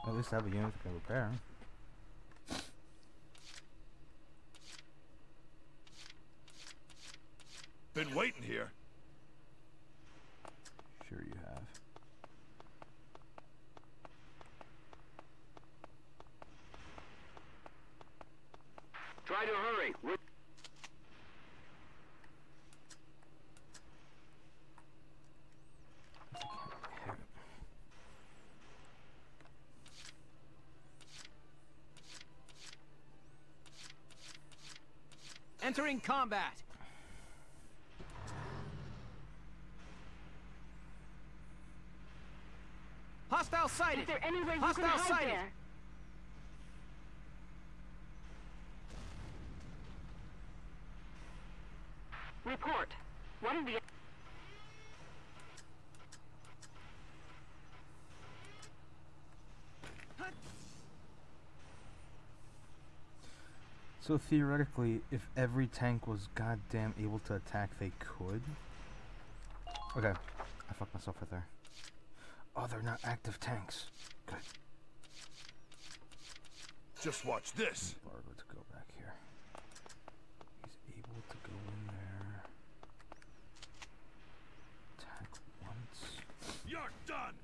At least I have a unit that can repair. Been waiting here. Sure you have. Try to hurry. Entering combat. Hostile sighted. Is there any way you Hostile can hide sighted. there? Report. What is the... So theoretically, if every tank was goddamn able to attack, they could? Okay, I fucked myself right there. Oh, they're not active tanks. Good. Just watch this. Largo to go back here. He's able to go in there. Attack once. You're done.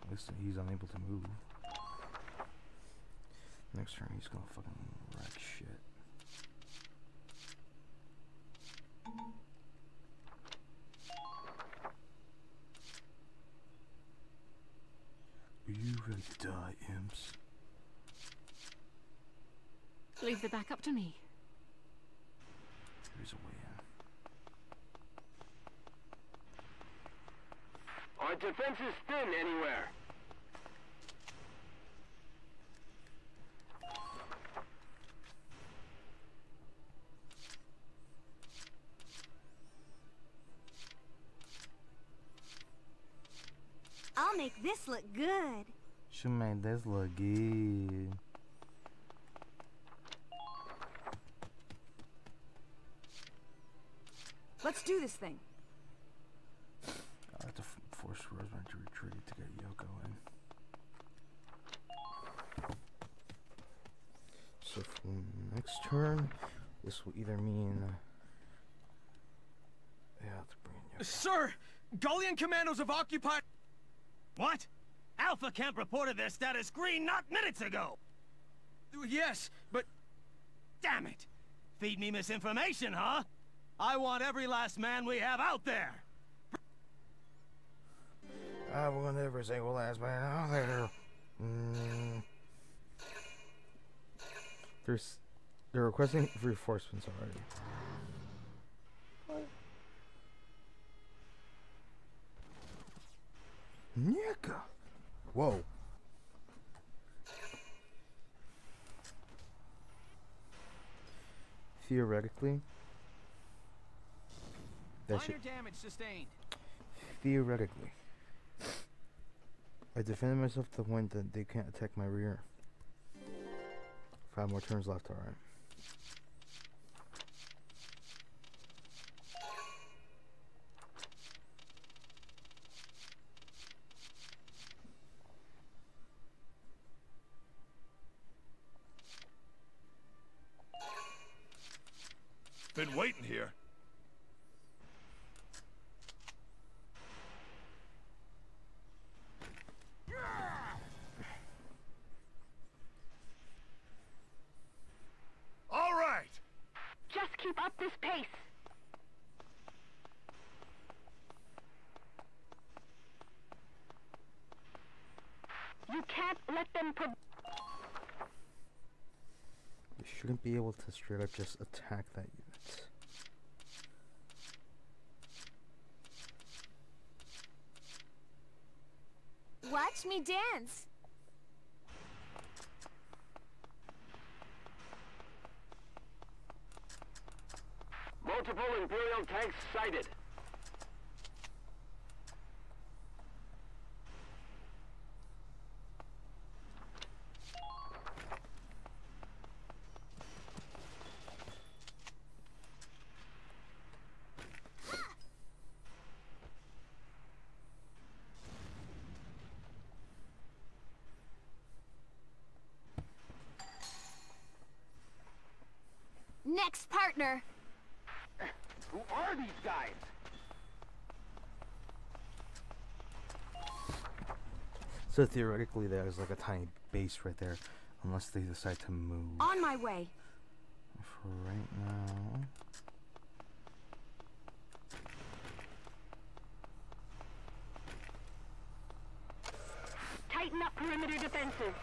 At least he's unable to move. Next turn, he's gonna fucking wreck shit. Are you ready to die, imps? Leave the back up to me. There's a way in. Our defense is thin anywhere. I'll make this look good. She made this look good. Let's do this thing. I have to force Rosemary to retreat to get Yoko in. So for next turn, this will either mean... yeah, I have to bring in Yoko. Sir! Gullian commandos have occupied... What? Alpha Camp reported their status green not minutes ago! Yes, but... Damn it! Feed me misinformation, huh? I want every last man we have out there! I want every single last man out there. They're requesting reinforcements already. Nika! Whoa. Theoretically, Minor damage sustained. Theoretically, I defended myself to the point that they can't attack my rear. 5 more turns left, alright. Been waiting here. All right. Just keep up this pace. You can't let them You shouldn't be able to straight up just attack that unit. Watch me dance. Multiple Imperial tanks sighted. Next partner. Who are these guys? So theoretically, there's like a tiny base right there, unless they decide to move. On my way. For right now. tighten up perimeter defenses.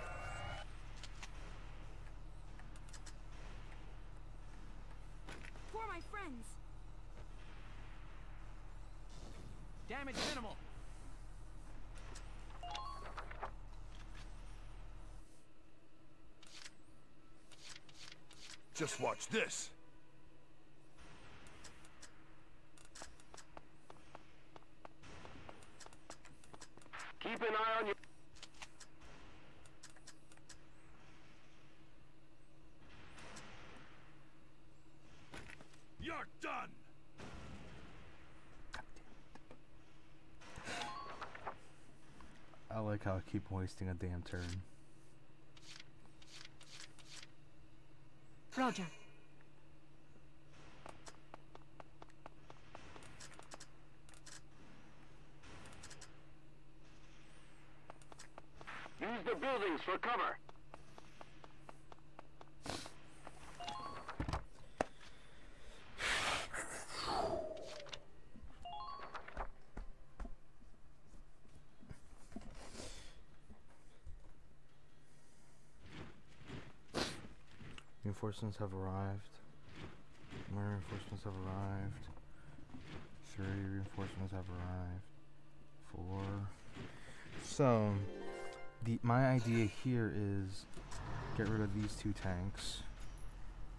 For my friends. Damage minimal. Just watch this. Keep an eye on your... Work done! I like how I keep wasting a damn turn. Roger. Use the buildings for cover. Reinforcements have arrived. More reinforcements have arrived. 3 reinforcements have arrived. 4. So, my idea here is get rid of these 2 tanks.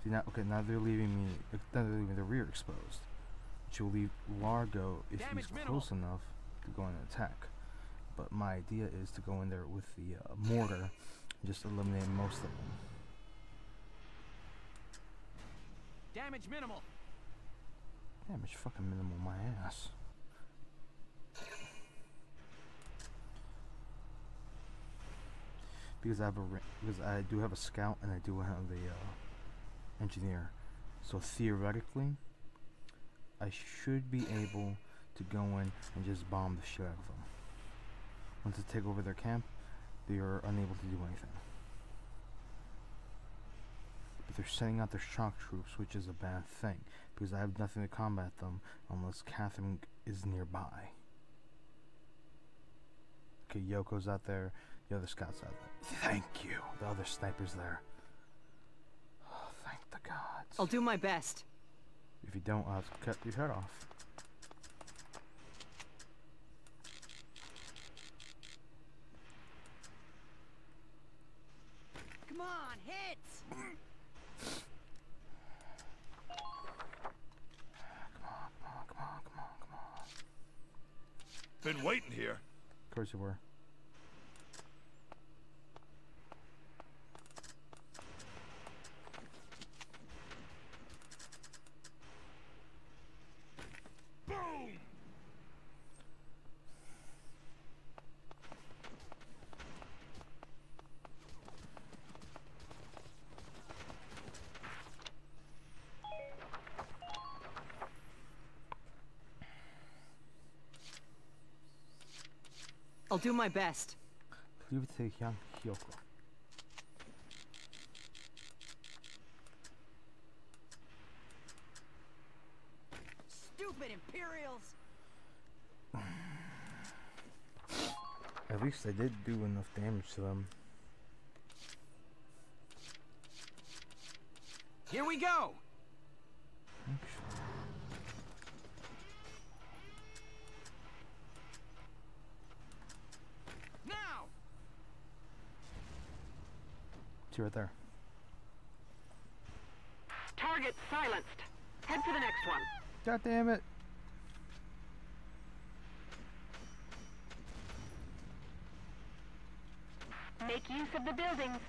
See now, okay, now they're leaving me. Now they're leaving the rear exposed, which will leave Largo if he's close enough to go in and attack. But my idea is to go in there with the mortar and just eliminate most of them. Damage minimal. Damage fucking minimal, my ass. Because I do have a scout and I do have the engineer, so theoretically, I should be able to go in and just bomb the shit out of them. Once they take over their camp, they are unable to do anything. But they're sending out their shock troops, which is a bad thing, because I have nothing to combat them unless Catherine is nearby. Okay, Yoko's out there, the other scout's out there. Thank you. The other sniper's there. Oh, thank the gods. I'll do my best. If you don't, I'll have to cut your head off. Come on, hits! Come on. Been waiting here. Of course you were. Boom! I'll do my best. Leave it to young Hyoko. Stupid Imperials! At least I did do enough damage to them. Here we go! Actually, Now! see right there. Target silenced. Head for the next one. God damn it! Make use of the buildings.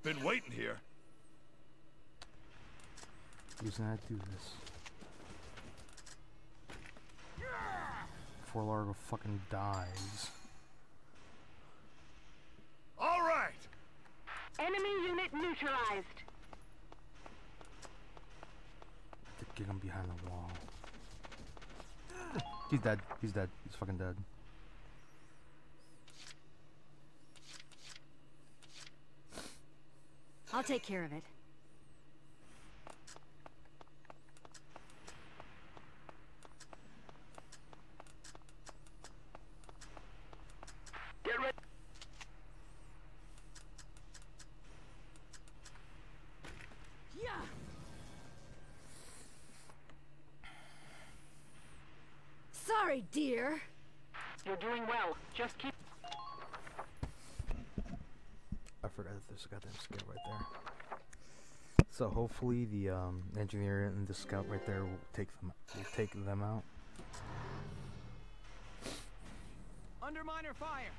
Been waiting here. Reason I do this. Before Largo fucking dies. All right. Enemy unit neutralized. To get him behind the wall. He's dead. He's dead. He's fucking dead. I'll take care of it. Get ready. Yeah! Sorry, dear. You're doing well. Just keep... I forgot that there's a goddamn scout right there. So hopefully the engineer and the scout right there will take them out. Underminer fire!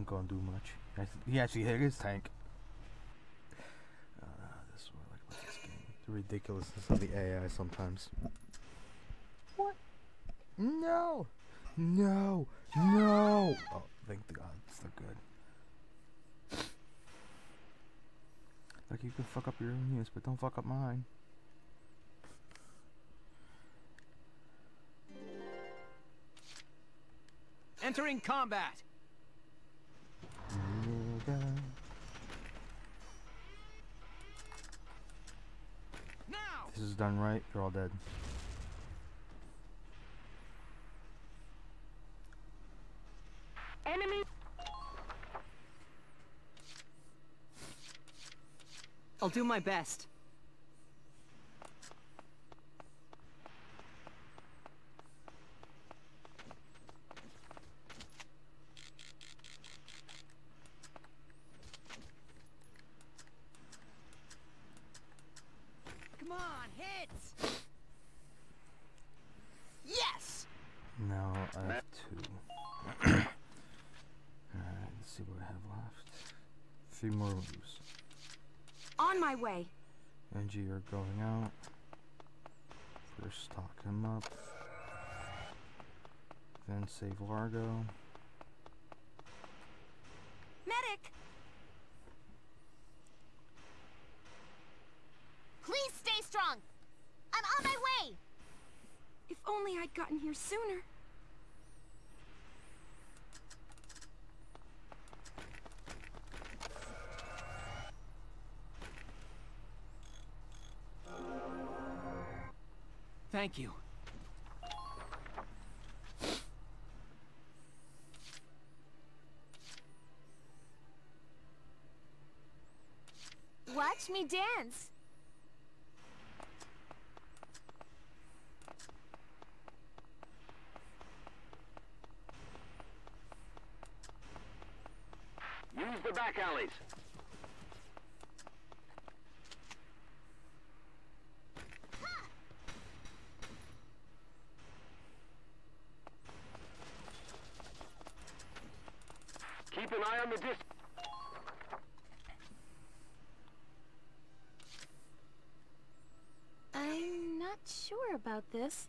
gonna do much. He actually hit his tank. This is what I like about this game. The ridiculousness of the AI sometimes. What? No! No! No! Oh, thank God. It's good. Like, you can fuck up your own units, but don't fuck up mine. Entering combat. Now. This is done right. They're all dead. Enemy. I'll do my best. Come on, hits! Yes! Now I have 2. Alright, let's see what I have left. 3 more moves. On my way. NG are going out. First talk him up. Then save Largo. Medic! Please stay strong. I'm on my way. If only I'd gotten here sooner. Thank you. Watch me dance. Use the back alleys. Keep an eye on the distance. I'm not sure about this.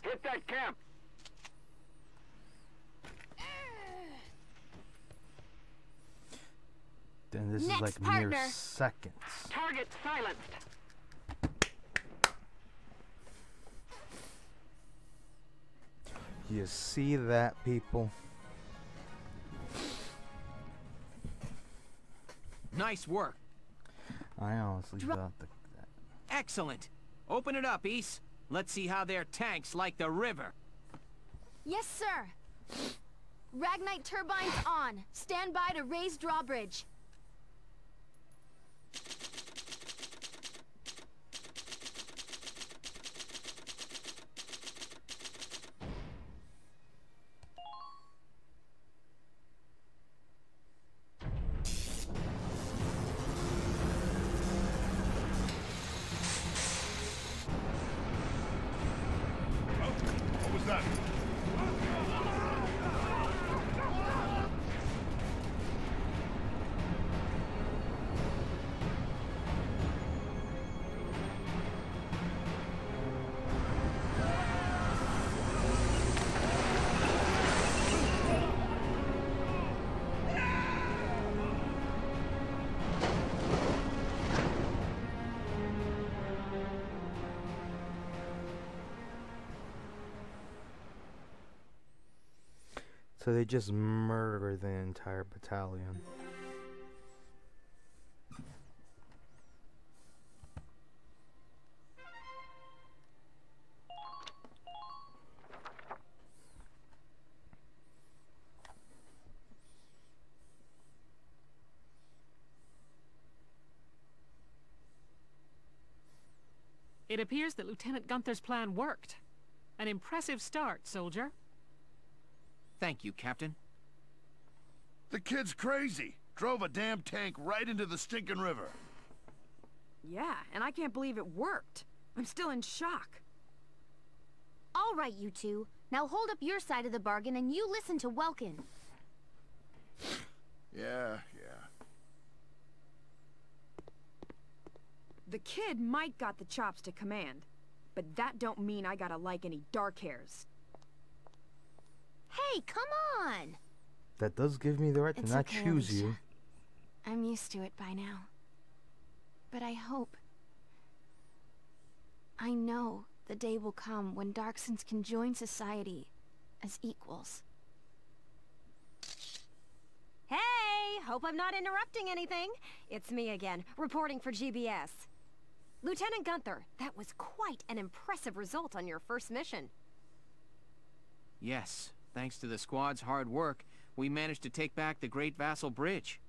Hit that camp. Then this Next is like partner. mere seconds. Target silenced. You see that, people? Nice work. I honestly thought that. Excellent. Open it up, East. Let's see how their tanks like the river. Yes, sir. Ragnite turbines on. Stand by to raise drawbridge. What was that? So they just murder the entire battalion. It appears that Lieutenant Gunther's plan worked. An impressive start, soldier. Thank you, Captain. The kid's crazy. Drove a damn tank right into the stinking river. Yeah, and I can't believe it worked. I'm still in shock. All right, you two. Now hold up your side of the bargain and you listen to Welkin. Yeah. The kid might got the chops to command, but that don't mean I gotta like any dark hairs. Hey, come on! That does give me the right to It's not okay, choose Alicia. you. I'm used to it by now. But I hope... I know the day will come when Darksons can join society as equals. Hey! Hope I'm not interrupting anything. It's me again, reporting for GBS. Lieutenant Gunther, that was quite an impressive result on your first mission. Yes, thanks to the squad's hard work, we managed to take back the Great Vassal Bridge.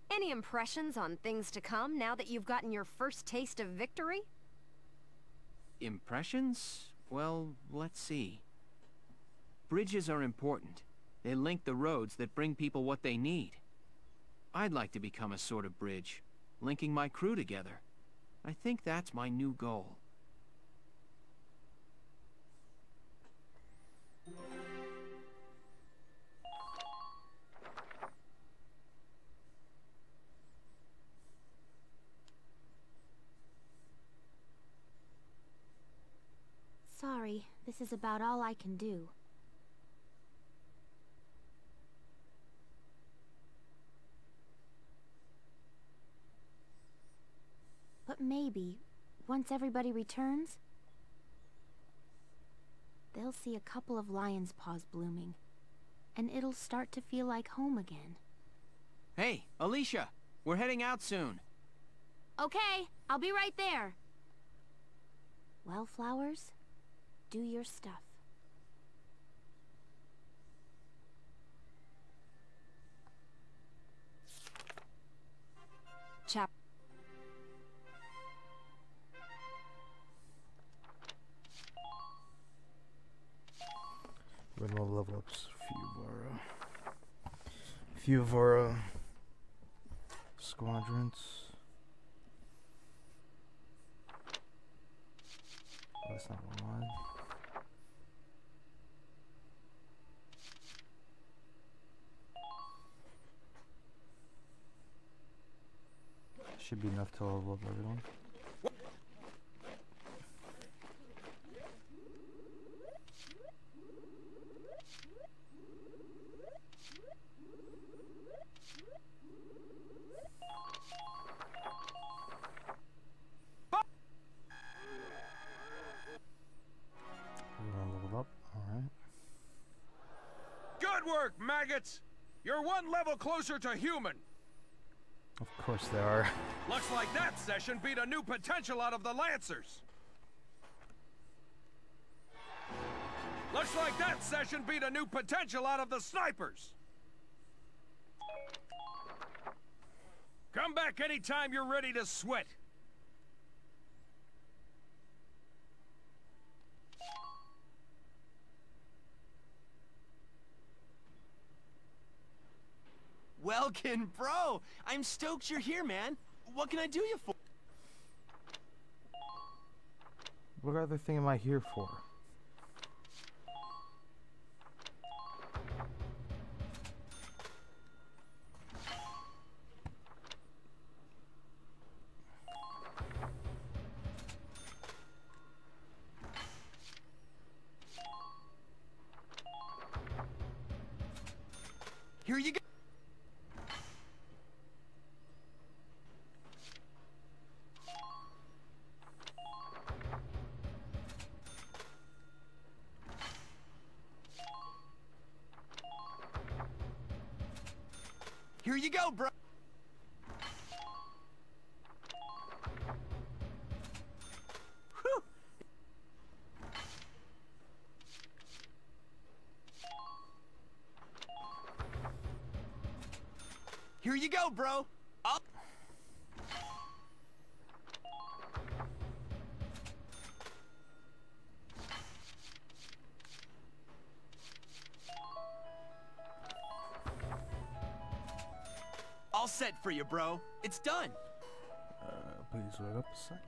Any impressions on things to come now that you've gotten your first taste of victory? Impressions? Well, let's see. Bridges are important. They link the roads that bring people what they need. I'd like to become a sort of bridge, linking my crew together. I think that's my new goal. Sorry, this is about all I can do. But maybe, once everybody returns, they'll see a couple of lion's paws blooming, and it'll start to feel like home again. Hey, Alicia! We're heading out soon. Okay, I'll be right there. Well, Flowers, do your stuff. Chap. We're gonna level up a few of our squadrons. That's not one. Should be enough to level up everyone. Good work, maggots! You're one level closer to human! Of course they are. Looks like that session beat a new potential out of the Lancers! Looks like that session beat a new potential out of the Snipers! Come back anytime you're ready to sweat! Welkin, bro! I'm stoked you're here, man. What can I do you for? What other thing am I here for? Here you go. Here you go, bro. Whew. Here you go, bro. Up. All set for you, bro. It's done. Please wait up a sec.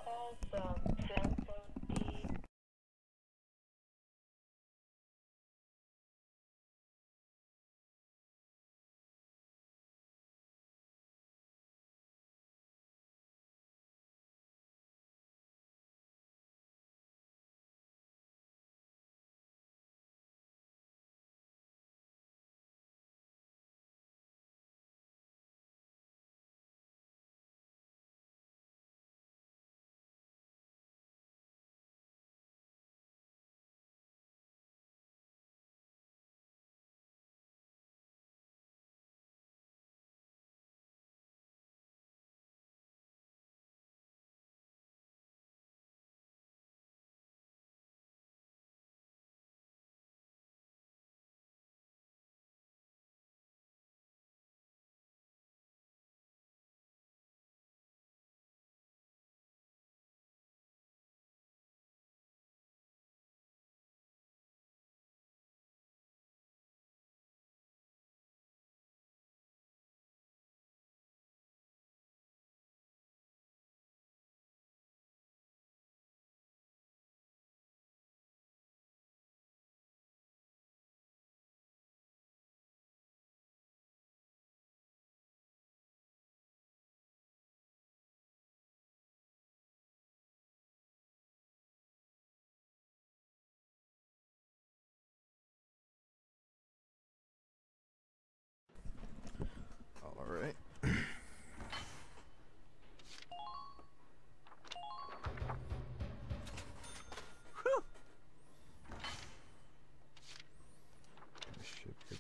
Awesome.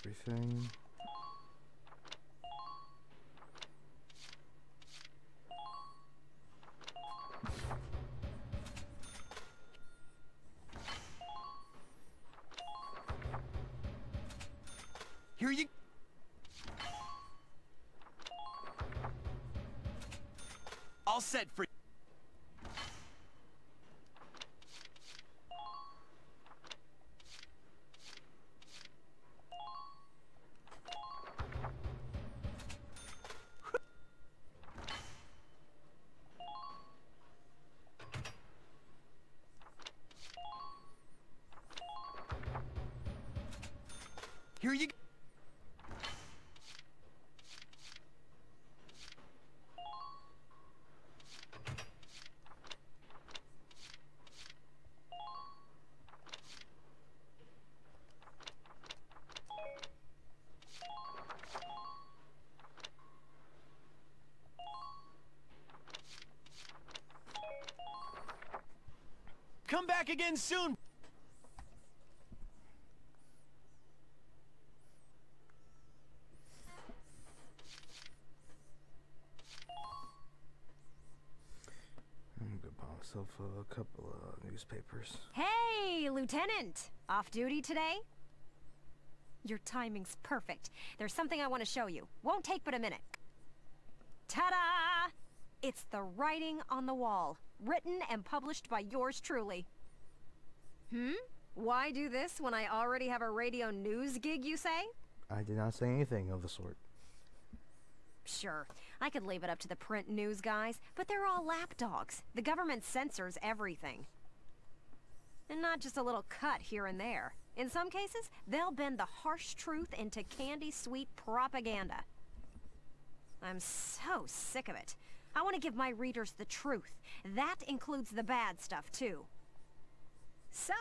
everything. Here you... All set for... Here you go. Come back again soon. I'm gonna buy myself a couple of newspapers. Hey, Lieutenant! Off duty today? Your timing's perfect. There's something I want to show you. Won't take but a minute. Ta-da! It's the writing on the wall, written and published by yours truly. Why do this when I already have a radio news gig, you say? I did not say anything of the sort. Sure, I could leave it up to the print news guys, but they're all lapdogs. The government censors everything. And not just a little cut here and there. In some cases, they'll bend the harsh truth into candy-sweet propaganda. I'm so sick of it. I want to give my readers the truth. That includes the bad stuff, too. So...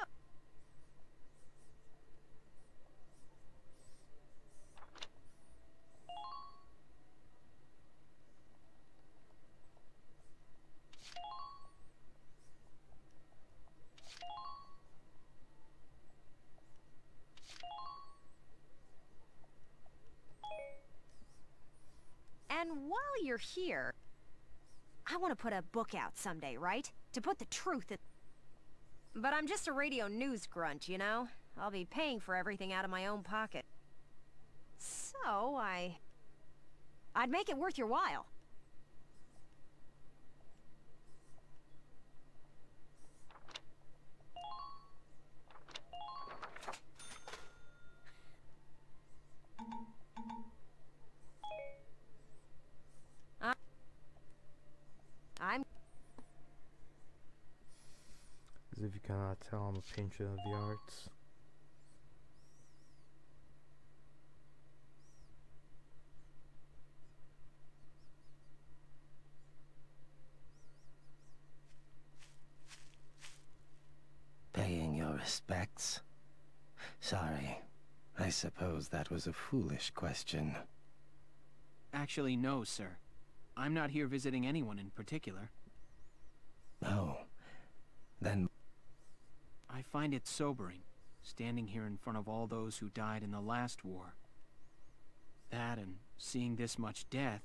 And while you're here, I want to put a book out someday, right? To put the truth in... But I'm just a radio news grunt, you know? I'll be paying for everything out of my own pocket. So, I'd make it worth your while. I'm... As if you cannot tell, I'm a patron of the arts. Paying your respects? Sorry. I suppose that was a foolish question. Actually, no, sir. I'm not here visiting anyone in particular. Oh. Then... I find it sobering, standing here in front of all those who died in the last war. That and seeing this much death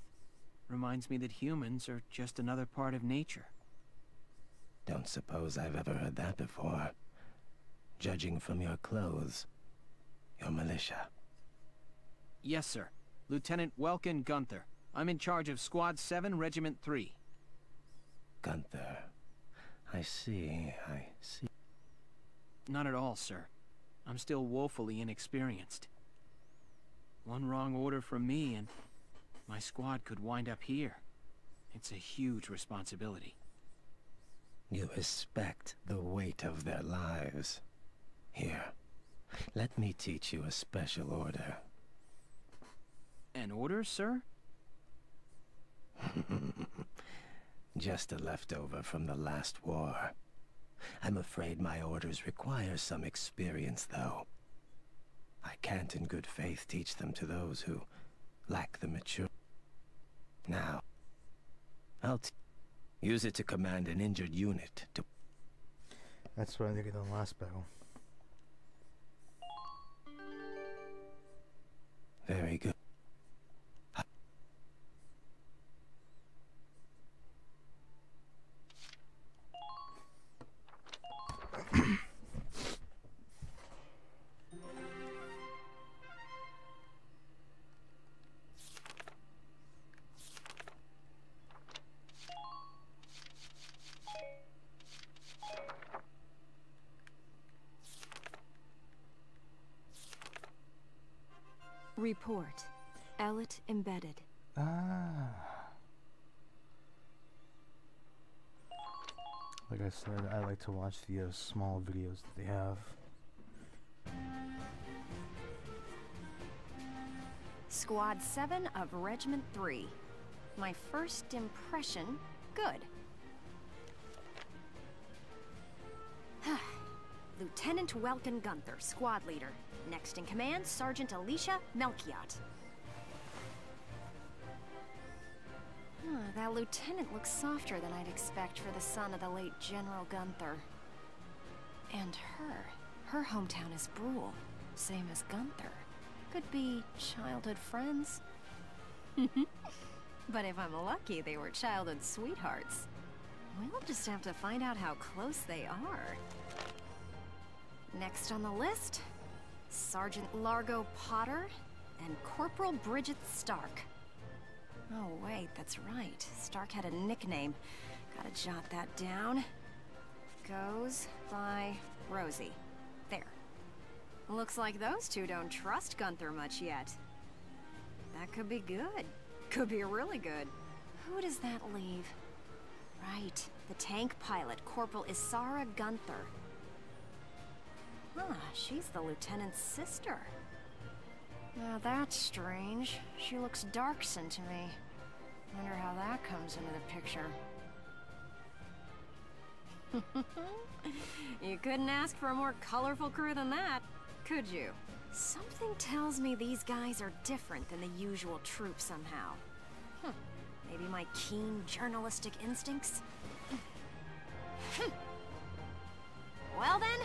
reminds me that humans are just another part of nature. Don't suppose I've ever heard that before. Judging from your clothes, you're militia. Yes, sir. Lieutenant Welkin Gunther. I'm in charge of Squad 7, Regiment 3. Gunther. I see. Not at all, sir. I'm still woefully inexperienced. One wrong order from me and my squad could wind up here. It's a huge responsibility. You respect the weight of their lives. Here, let me teach you a special order. An order, sir? Just a leftover from the last war. I'm afraid my orders require some experience, though. I can't in good faith teach them to those who lack the maturity. Now, I'll use it to command an injured unit to... That's what I did in the last battle. Very good. Report. Ellet embedded. Ah. Like I said, I like to watch the small videos that they have. Squad 7 of Regiment 3. My first impression, good. Lieutenant Welkin Gunther, squad leader. Next in command, Sergeant Alicia Melchiot. That lieutenant looks softer than I'd expect for the son of the late General Gunther. And her hometown is Brule, same as Gunther. Could be childhood friends. But if I'm lucky, they were childhood sweethearts. We'll just have to find out how close they are. Next on the list, Sergeant Largo Potter and Corporal Bridget Stark. Oh wait, that's right. Stark had a nickname. Gotta jot that down. Goes by Rosie. There. Looks like those two don't trust Gunther much yet. That could be good. Could be really good. Who does that leave? Right, the tank pilot, Corporal Isara Gunther. She's the lieutenant's sister. Now that's strange. She looks Darkson to me. Wonder how that comes into the picture. You couldn't ask for a more colorful crew than that, could you? Something tells me these guys are different than the usual troop somehow. Maybe my keen journalistic instincts? Well then...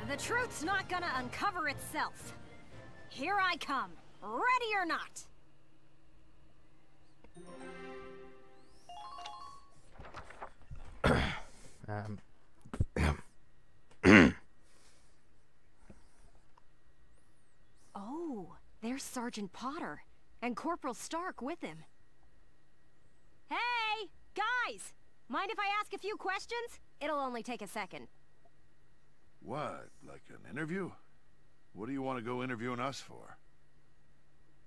The truth's not gonna uncover itself. Here I come, ready or not. Oh, there's Sergeant Potter, and Corporal Stark with him. Hey, guys! Mind if I ask a few questions? It'll only take a second. What, like an interview? What do you want to go interviewing us for?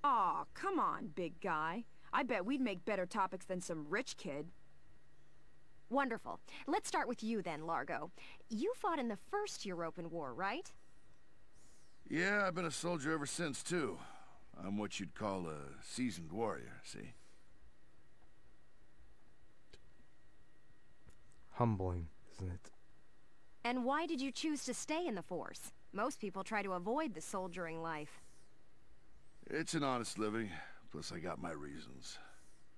Aw, come on, big guy. I bet we'd make better topics than some rich kid. Wonderful. Let's start with you then, Largo. You fought in the First European War, right? Yeah, I've been a soldier ever since, too. I'm what you'd call a seasoned warrior, see? Humbling, isn't it? And why did you choose to stay in the Force? Most people try to avoid the soldiering life. It's an honest living, plus I got my reasons.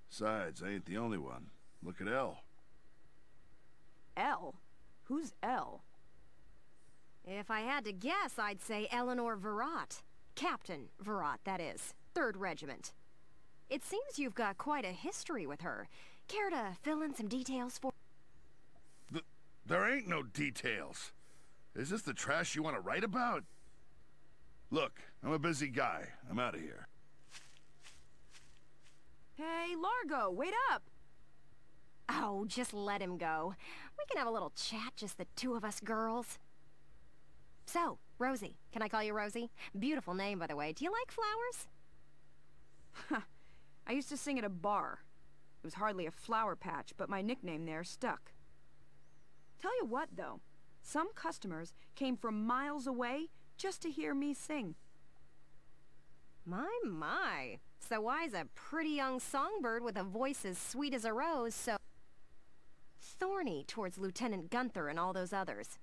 Besides, I ain't the only one. Look at Elle. Elle? Who's Elle? If I had to guess, I'd say Eleanor Virat. Captain Virat, that is. 3rd Regiment. It seems you've got quite a history with her. Care to fill in some details for... There ain't no details. Is this the trash you want to write about? Look, I'm a busy guy. I'm out of here. Hey, Largo, wait up! Oh, just let him go. We can have a little chat, just the two of us girls. So, Rosie. Can I call you Rosie? Beautiful name, by the way. Do you like flowers? I used to sing at a bar. It was hardly a flower patch, but my nickname there stuck. Tell you what, though. Some customers came from miles away just to hear me sing. My. So why's a pretty young songbird with a voice as sweet as a rose so thorny towards Lieutenant Gunther and all those others?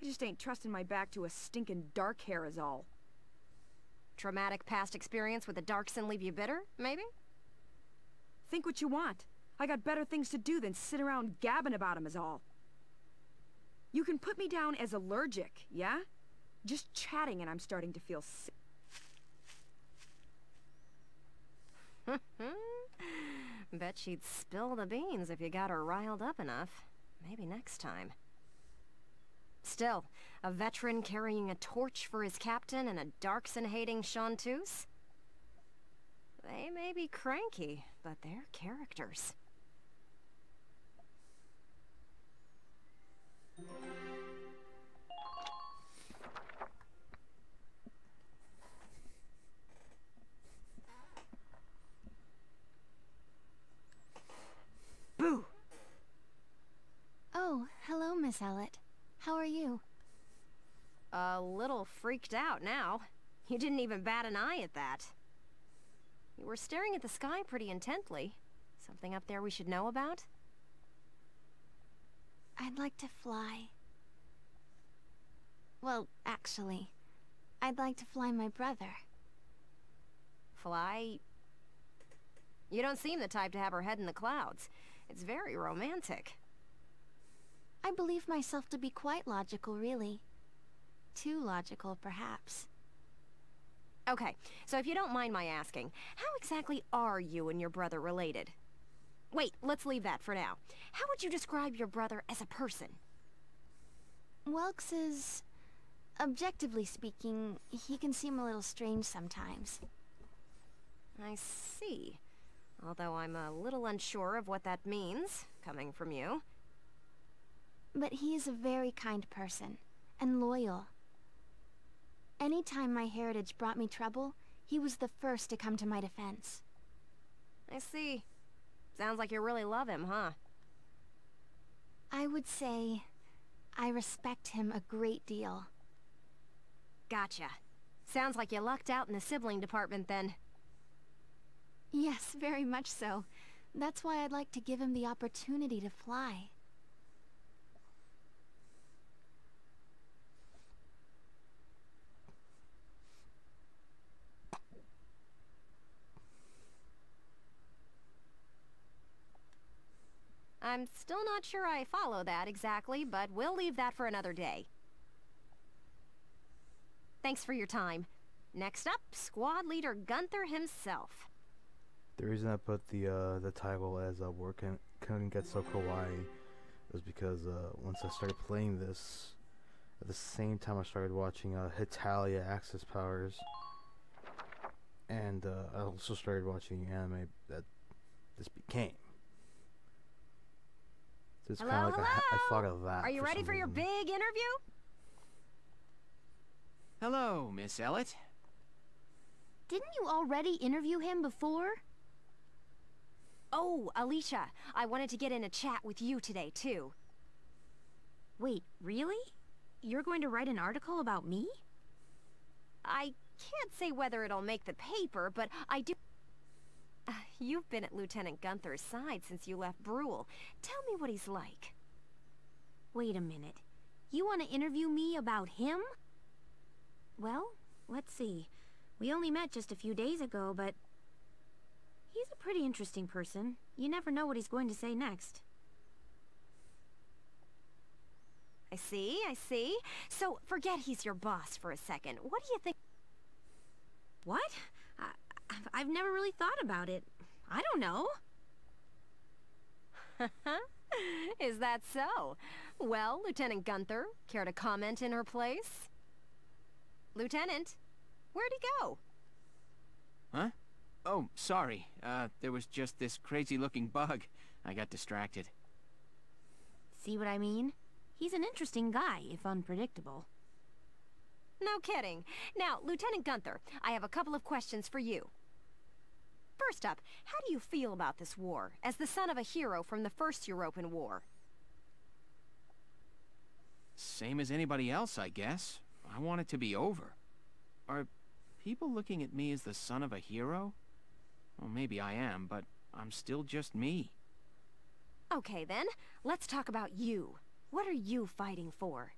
I just ain't trusting my back to a stinking dark hair is all. Traumatic past experience with a Darkson leave you bitter, maybe? Think what you want. I got better things to do than sit around gabbing about him is all. You can put me down as allergic, yeah? Just chatting and I'm starting to feel sick. Bet she'd spill the beans if you got her riled up enough. Maybe next time. Still, a veteran carrying a torch for his captain and a Darkson-hating chanteuse? They may be cranky, but they're characters. Boo! Oh, hello, Miss Ellett. How are you? A little freaked out now. You didn't even bat an eye at that. You were staring at the sky pretty intently. Something up there we should know about? I'd like to fly. Well, actually, I'd like to fly my brother. Fly? You don't seem the type to have her head in the clouds. It's very romantic. I believe myself to be quite logical, really. Too logical, perhaps. Okay, so if you don't mind my asking, how exactly are you and your brother related? Wait, let's leave that for now. How would you describe your brother as a person? Welks is... objectively speaking, he can seem a little strange sometimes. I see. Although I'm a little unsure of what that means, coming from you. But he is a very kind person, and loyal. Anytime my heritage brought me trouble, he was the first to come to my defense. I see. Sounds like you really love him, huh? I would say I respect him a great deal. Gotcha. Sounds like you lucked out in the sibling department then. Yes, very much so. That's why I'd like to give him the opportunity to fly. I'm still not sure I follow that exactly, but we'll leave that for another day. Thanks for your time. Next up, Squad Leader Gunther himself. The reason I put the title as couldn't get so kawaii was because once I started playing this, at the same time I started watching Hitalia Access Powers, and I also started watching anime that this became. So it's kind of like I thought of that. Are you ready for your big interview? Hello, Miss Ellett. Didn't you already interview him before? Oh, Alicia, I wanted to get in a chat with you today, too. Wait, really? You're going to write an article about me? I can't say whether it'll make the paper, but I do... You've been at Lieutenant Gunther's side since you left Brule. Tell me what he's like. Wait a minute. You want to interview me about him? Well, let's see. We only met just a few days ago, but... he's a pretty interesting person. You never know what he's going to say next. I see, I see. So, forget he's your boss for a second. What do you think... What? I've never really thought about it. I don't know. Is that so? Well, Lieutenant Gunther, care to comment in her place? Lieutenant, where'd he go? Huh? Oh, sorry. There was just this crazy-looking bug. I got distracted. See what I mean? He's an interesting guy, if unpredictable. No kidding. Now, Lieutenant Gunther, I have a couple of questions for you. First up, how do you feel about this war, as the son of a hero from the First European War? Same as anybody else, I guess. I want it to be over. Are people looking at me as the son of a hero? Well, maybe I am, but I'm still just me. Okay then, let's talk about you. What are you fighting for?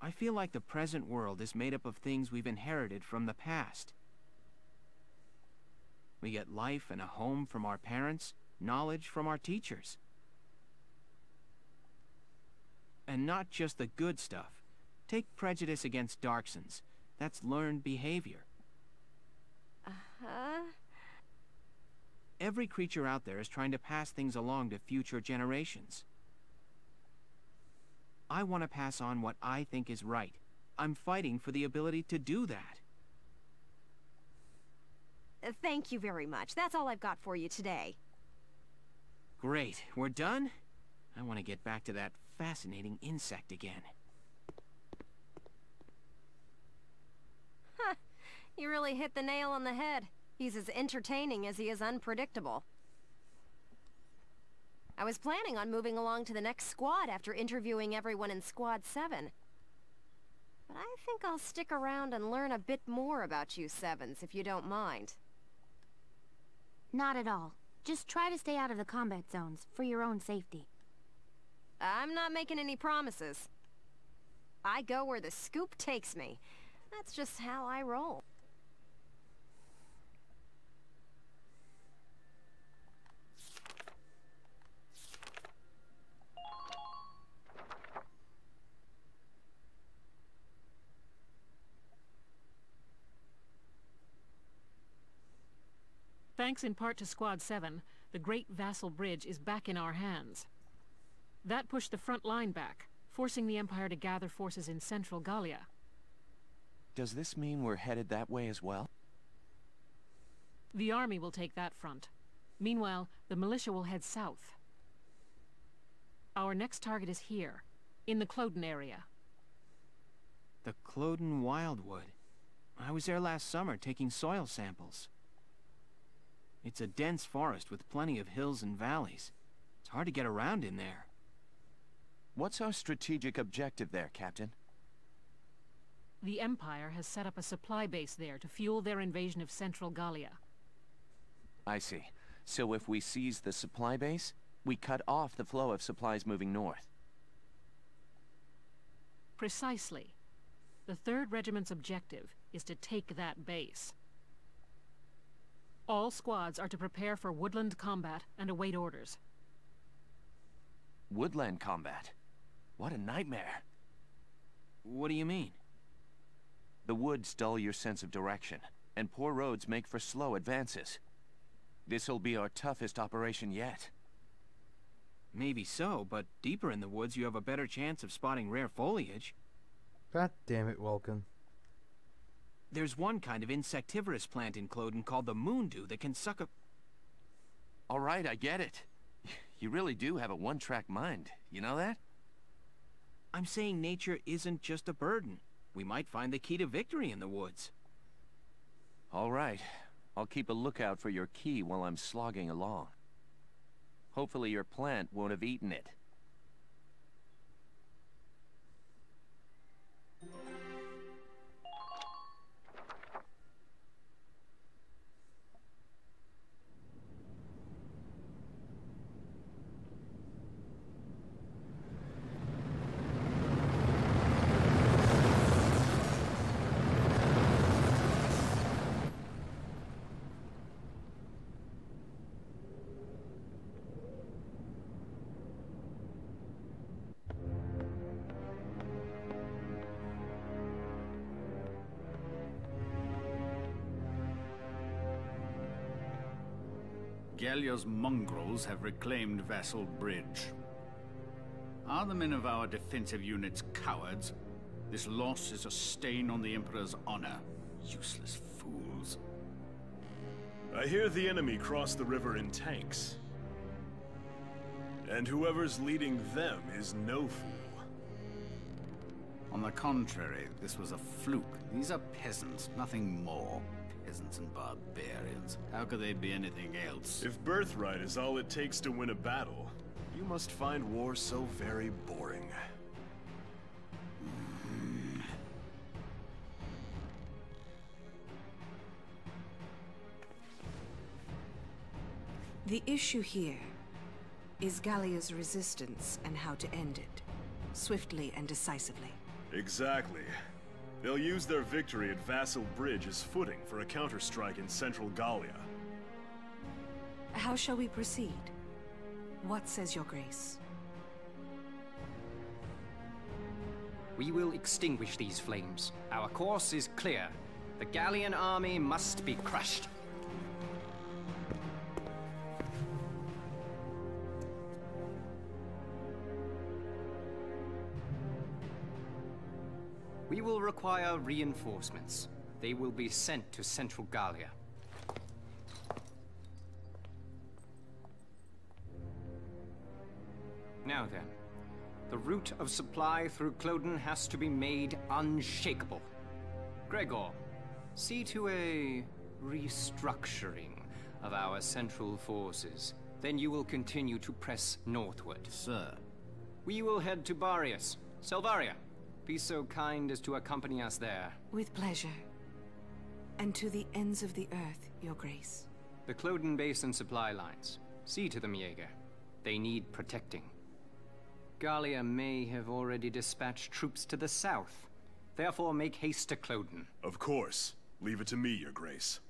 I feel like the present world is made up of things we've inherited from the past. We get life and a home from our parents, knowledge from our teachers. And not just the good stuff. Take prejudice against Darksons. That's learned behavior. Uh-huh. Every creature out there is trying to pass things along to future generations. I want to pass on what I think is right. I'm fighting for the ability to do that. Thank you very much. That's all I've got for you today. Great. We're done? I want to get back to that fascinating insect again. Huh. You really hit the nail on the head. He's as entertaining as he is unpredictable. I was planning on moving along to the next squad after interviewing everyone in Squad 7. But I think I'll stick around and learn a bit more about you Sevens, if you don't mind. Not at all. Just try to stay out of the combat zones, for your own safety. I'm not making any promises. I go where the scoop takes me. That's just how I roll. Thanks in part to Squad 7, the Great Vassal Bridge is back in our hands. That pushed the front line back, forcing the Empire to gather forces in central Gallia. Does this mean we're headed that way as well? The army will take that front. Meanwhile, the militia will head south. Our next target is here, in the Cloden area. The Cloden Wildwood. I was there last summer taking soil samples. It's a dense forest with plenty of hills and valleys. It's hard to get around in there. What's our strategic objective there, Captain? The Empire has set up a supply base there to fuel their invasion of central Gallia. I see. So if we seize the supply base, we cut off the flow of supplies moving north. Precisely. The 3rd Regiment's objective is to take that base. All squads are to prepare for woodland combat and await orders. Woodland combat? What a nightmare. What do you mean? The woods dull your sense of direction, and poor roads make for slow advances. This'll be our toughest operation yet. Maybe so, but deeper in the woods you have a better chance of spotting rare foliage. God damn it, Welkin. There's one kind of insectivorous plant in Cloden called the moondew that can suck a... All right, I get it. You really do have a one-track mind, you know that? I'm saying nature isn't just a burden. We might find the key to victory in the woods. All right. I'll keep a lookout for your key while I'm slogging along. Hopefully your plant won't have eaten it. Gallia's mongrels have reclaimed Vassal Bridge. Are the men of our defensive units cowards? This loss is a stain on the Emperor's honor. Useless fools. I hear the enemy cross the river in tanks. And whoever's leading them is no fool. On the contrary, this was a fluke. These are peasants, nothing more. Peasants and barbarians. How could they be anything else? If birthright is all it takes to win a battle, you must find war so very boring. The issue here is Gallia's resistance and how to end it, swiftly and decisively. Exactly. They'll use their victory at Vassal Bridge as footing for a counterstrike in central Gallia. How shall we proceed? What says your grace? We will extinguish these flames. Our course is clear. The Gallian army must be crushed. We will require reinforcements. They will be sent to Central Gallia. Now then, the route of supply through Cloden has to be made unshakable. Gregor, see to a restructuring of our central forces. Then you will continue to press northward. Sir. We will head to Barius. Selvaria, be so kind as to accompany us there. With pleasure. And to the ends of the earth, Your Grace. The Cloden Basin supply lines. See to them, Jaeger. They need protecting. Gallia may have already dispatched troops to the south. Therefore, make haste to Cloden. Of course. Leave it to me, Your Grace.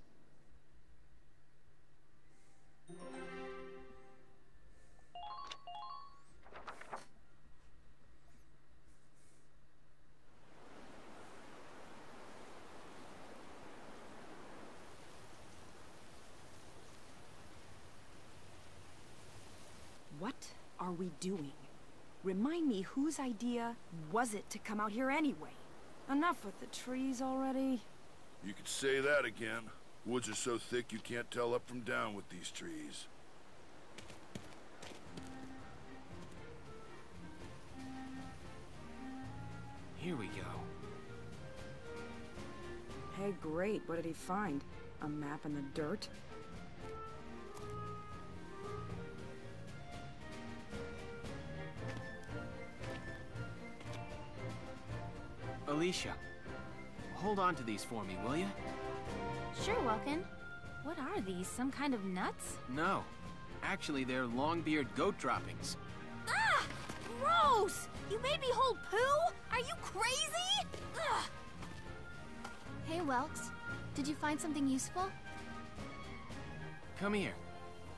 What are we doing? Remind me, whose idea was it to come out here anyway? Enough with the trees already. You could say that again. Woods are so thick you can't tell up from down with these trees. Here we go. Hey, great. What did he find? A map in the dirt? Alicia, hold on to these for me, will you? Sure, Welkin. What are these? Some kind of nuts? No. Actually, they're long-beard goat droppings. Ah! Gross! You made me hold poo? Are you crazy? Ugh. Hey, Welks. Did you find something useful? Come here.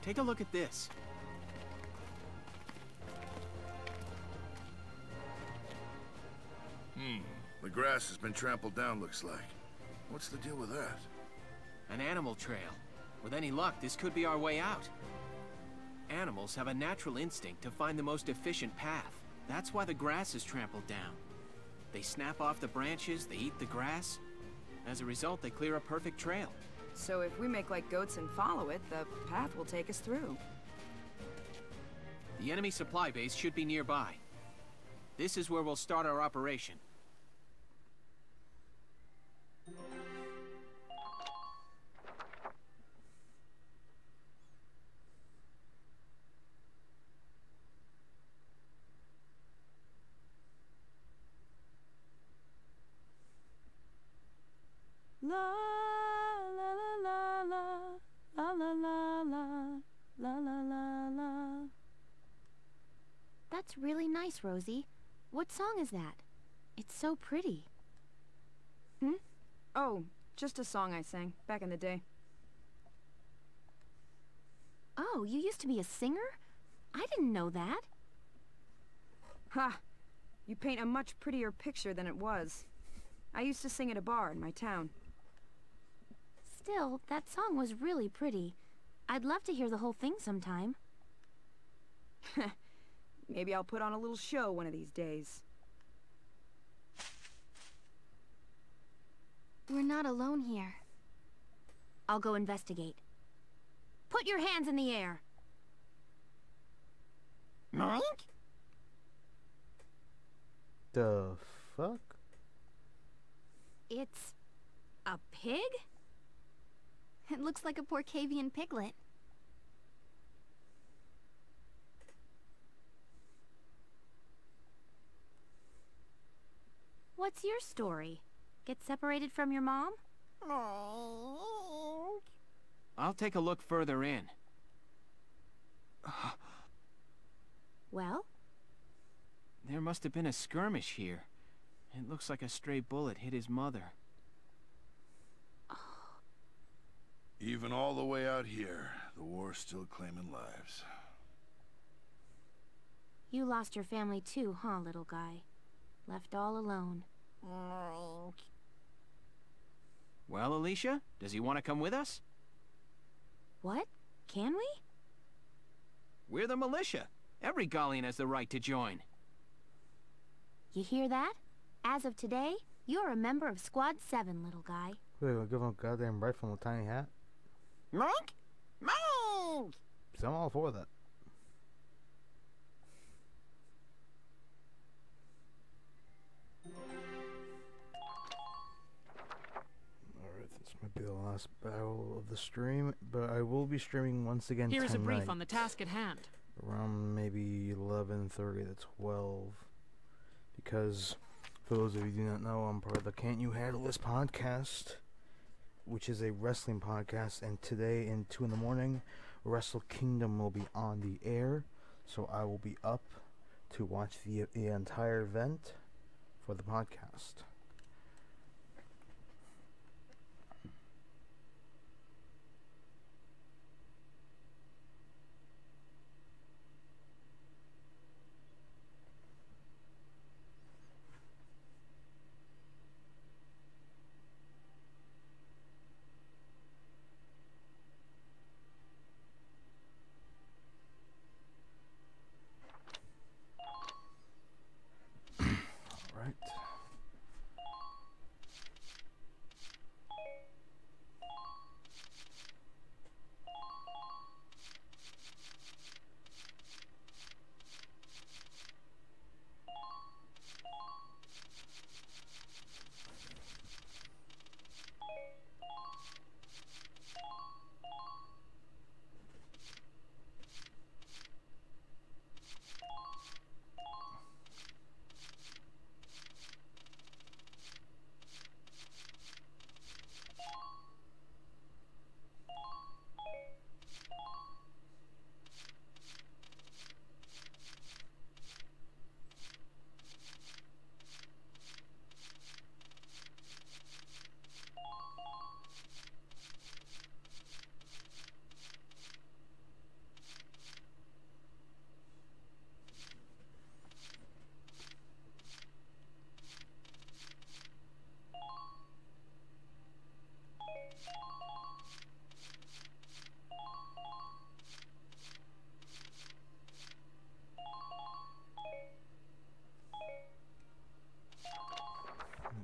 Take a look at this. The grass has been trampled down, looks like. What's the deal with that? An animal trail. With any luck, this could be our way out. Animals have a natural instinct to find the most efficient path. That's why the grass is trampled down. They snap off the branches, they eat the grass. As a result, they clear a perfect trail. So if we make like goats and follow it, the path will take us through. The enemy supply base should be nearby. This is where we'll start our operation. La la la la la la la la la la la la la. That's really nice, Rosie. What song is that? It's so pretty. Oh, just a song I sang back in the day. Oh, you used to be a singer? I didn't know that. Ha! You paint a much prettier picture than it was. I used to sing at a bar in my town. Still, that song was really pretty. I'd love to hear the whole thing sometime. Maybe I'll put on a little show one of these days. We're not alone here. I'll go investigate. Put your hands in the air! Mike? The fuck? It's a pig? It looks like a Porcavian piglet. What's your story? Get separated from your mom? I'll take a look further in. Well? There must have been a skirmish here. It looks like a stray bullet hit his mother. Even all the way out here, the war's still claiming lives. You lost your family too, huh, little guy? left all alone. Well, Alicia, does he want to come with us? What? Can we? We're the militia. Every Gallian has the right to join. You hear that? As of today, you're a member of Squad 7, little guy. Wait, we'll give him a goddamn rifle and a tiny hat? Mike? Mike! So I'm all for that. Alright, this might be the last battle of the stream, but I will be streaming once again Here is a tonight. brief on the task at hand. Around maybe 11:30 to 12. Because, for those of you who do not know, I'm part of the Can't You Handle This podcast, which is a wrestling podcast, and today in 2 in the morning, Wrestle Kingdom will be on the air, so I will be up to watch the entire event for the podcast.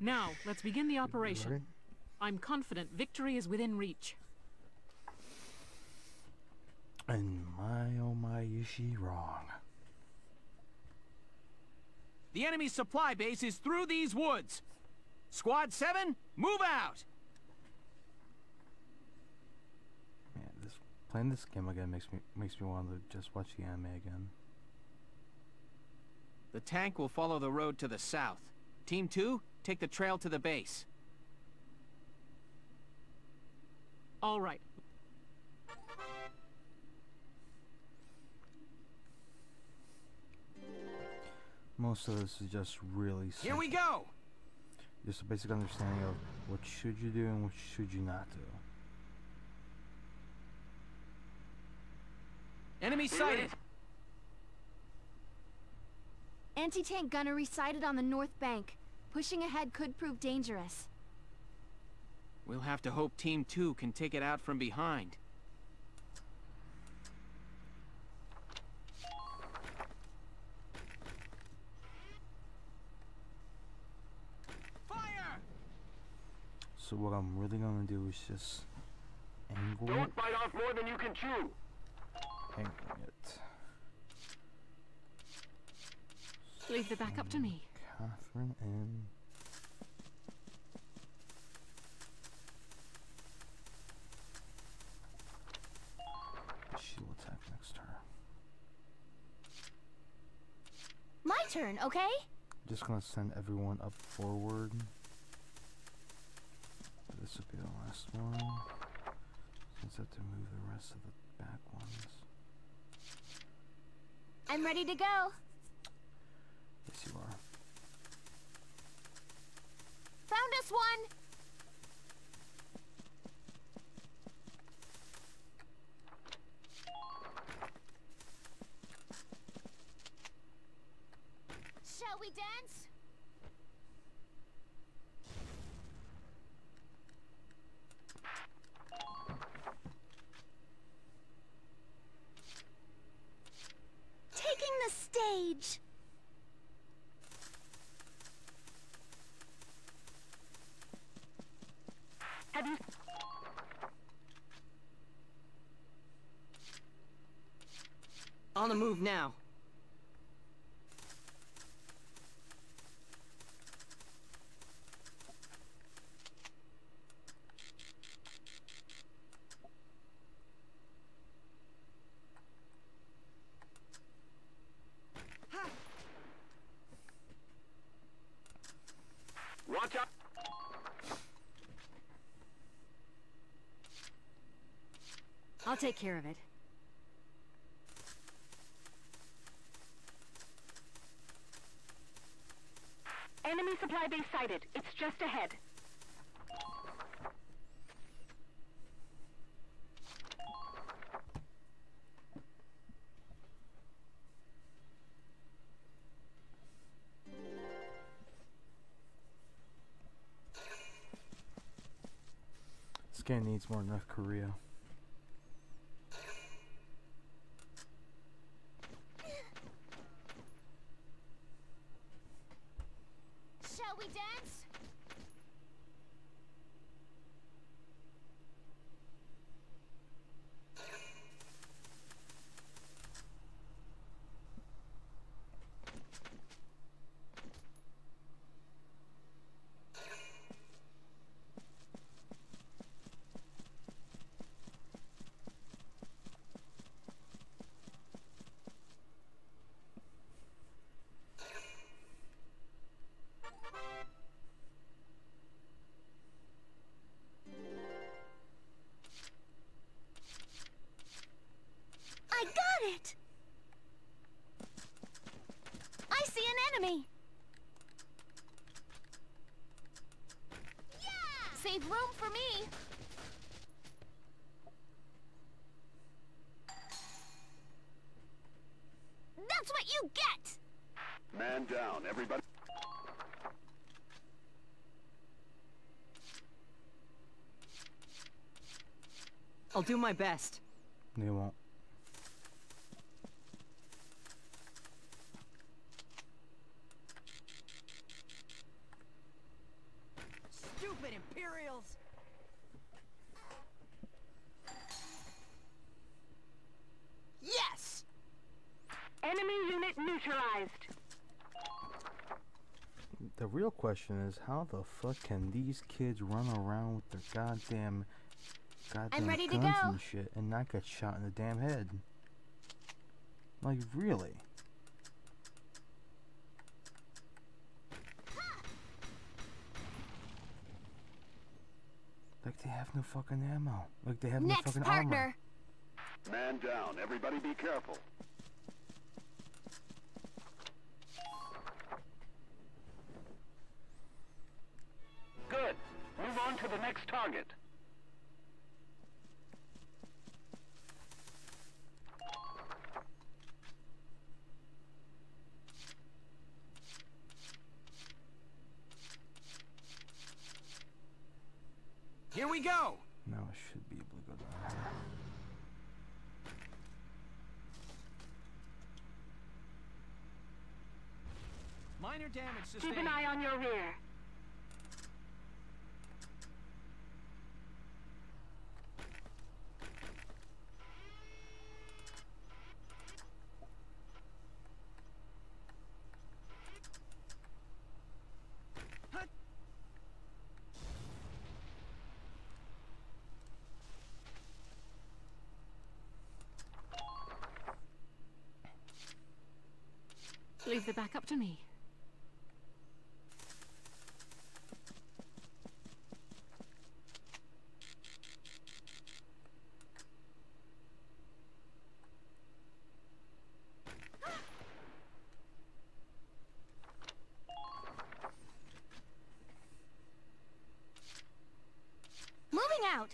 Now, let's begin the operation. I'm confident victory is within reach. And my, oh my, is she wrong. The enemy's supply base is through these woods. Squad 7, move out! Man, playing this game again makes me want to just watch the anime again. The tank will follow the road to the south. Team 2, take the trail to the base. All right. Most of this is just really simple. Here we go! Just a basic understanding of what should you do and what should you not do. Enemy sighted! Anti-tank gunnery sighted on the north bank. Pushing ahead could prove dangerous. We'll have to hope Team 2 can take it out from behind. Fire! So what I'm really gonna do is just angle it. Don't bite off more than you can chew. Angle it. Leave the back up to me. Catherine and she will attack next turn. My turn, okay? Just gonna send everyone up forward. This will be the last one. Since I have to move the rest of the back ones. I'm ready to go. Yes, you are. Found us one! Shall we dance? bridge. Have you... On the move now. Watch out! I'll take care of it. Enemy supply base sighted. It's just ahead. This game needs more North Korea. Shall we dance? I got it! I see an enemy! Yeah! Save room for me! That's what you get! Man down, everybody. I'll do my best. They won't. Stupid Imperials! Yes! Enemy unit neutralized. The real question is, how the fuck can these kids run around with their goddamn I'm ready to guns go. and shit and not get shot in the damn head? Like, really? Like, they have no fucking ammo. Like, they have no Next fucking partner. armor. Man down, everybody be careful. Good. Move on to the next target. Here we go! Now I should be able to go down here. Minor damage sustained. Keep an eye on your rear. Leave the back up to me. Moving out!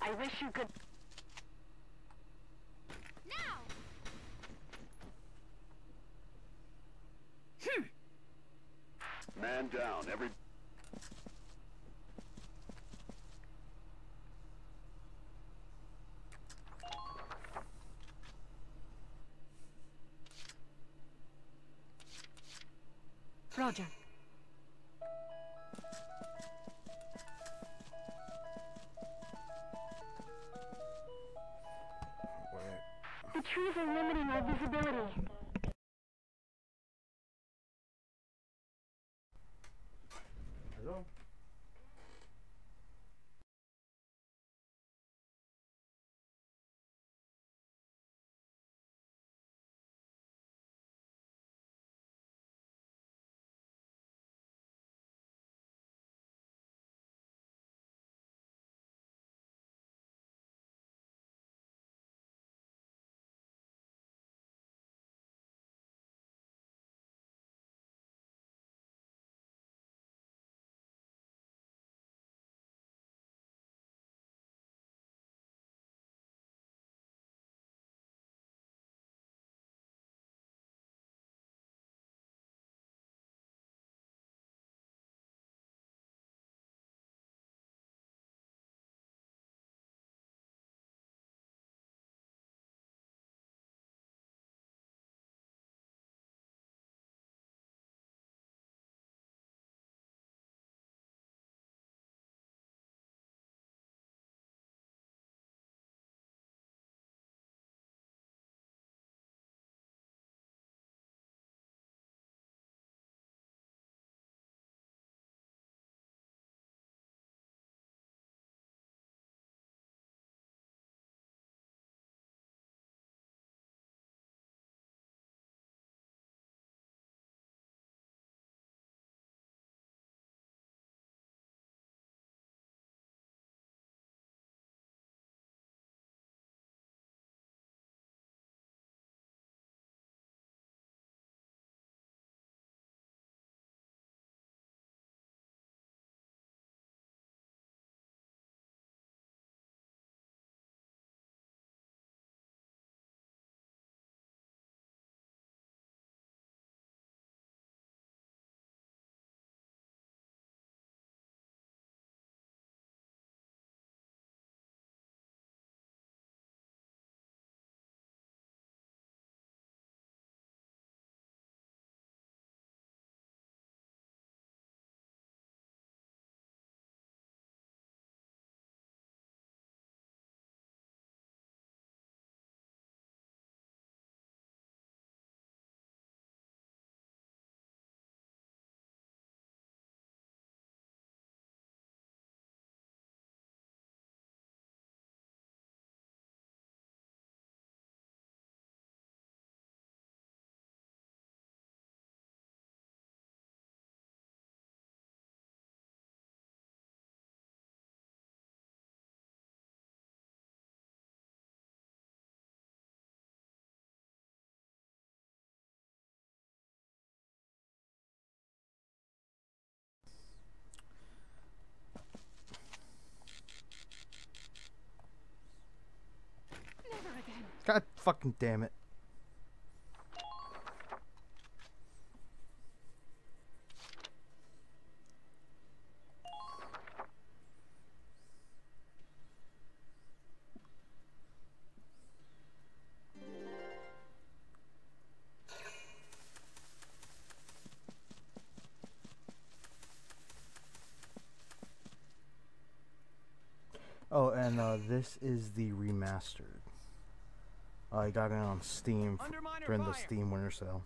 I wish you could... man down. Roger. The trees are limiting our visibility. Hello? Never again. God fucking damn it. Oh, and this is the remastered. I got it on Steam during the Steam Winter Sale.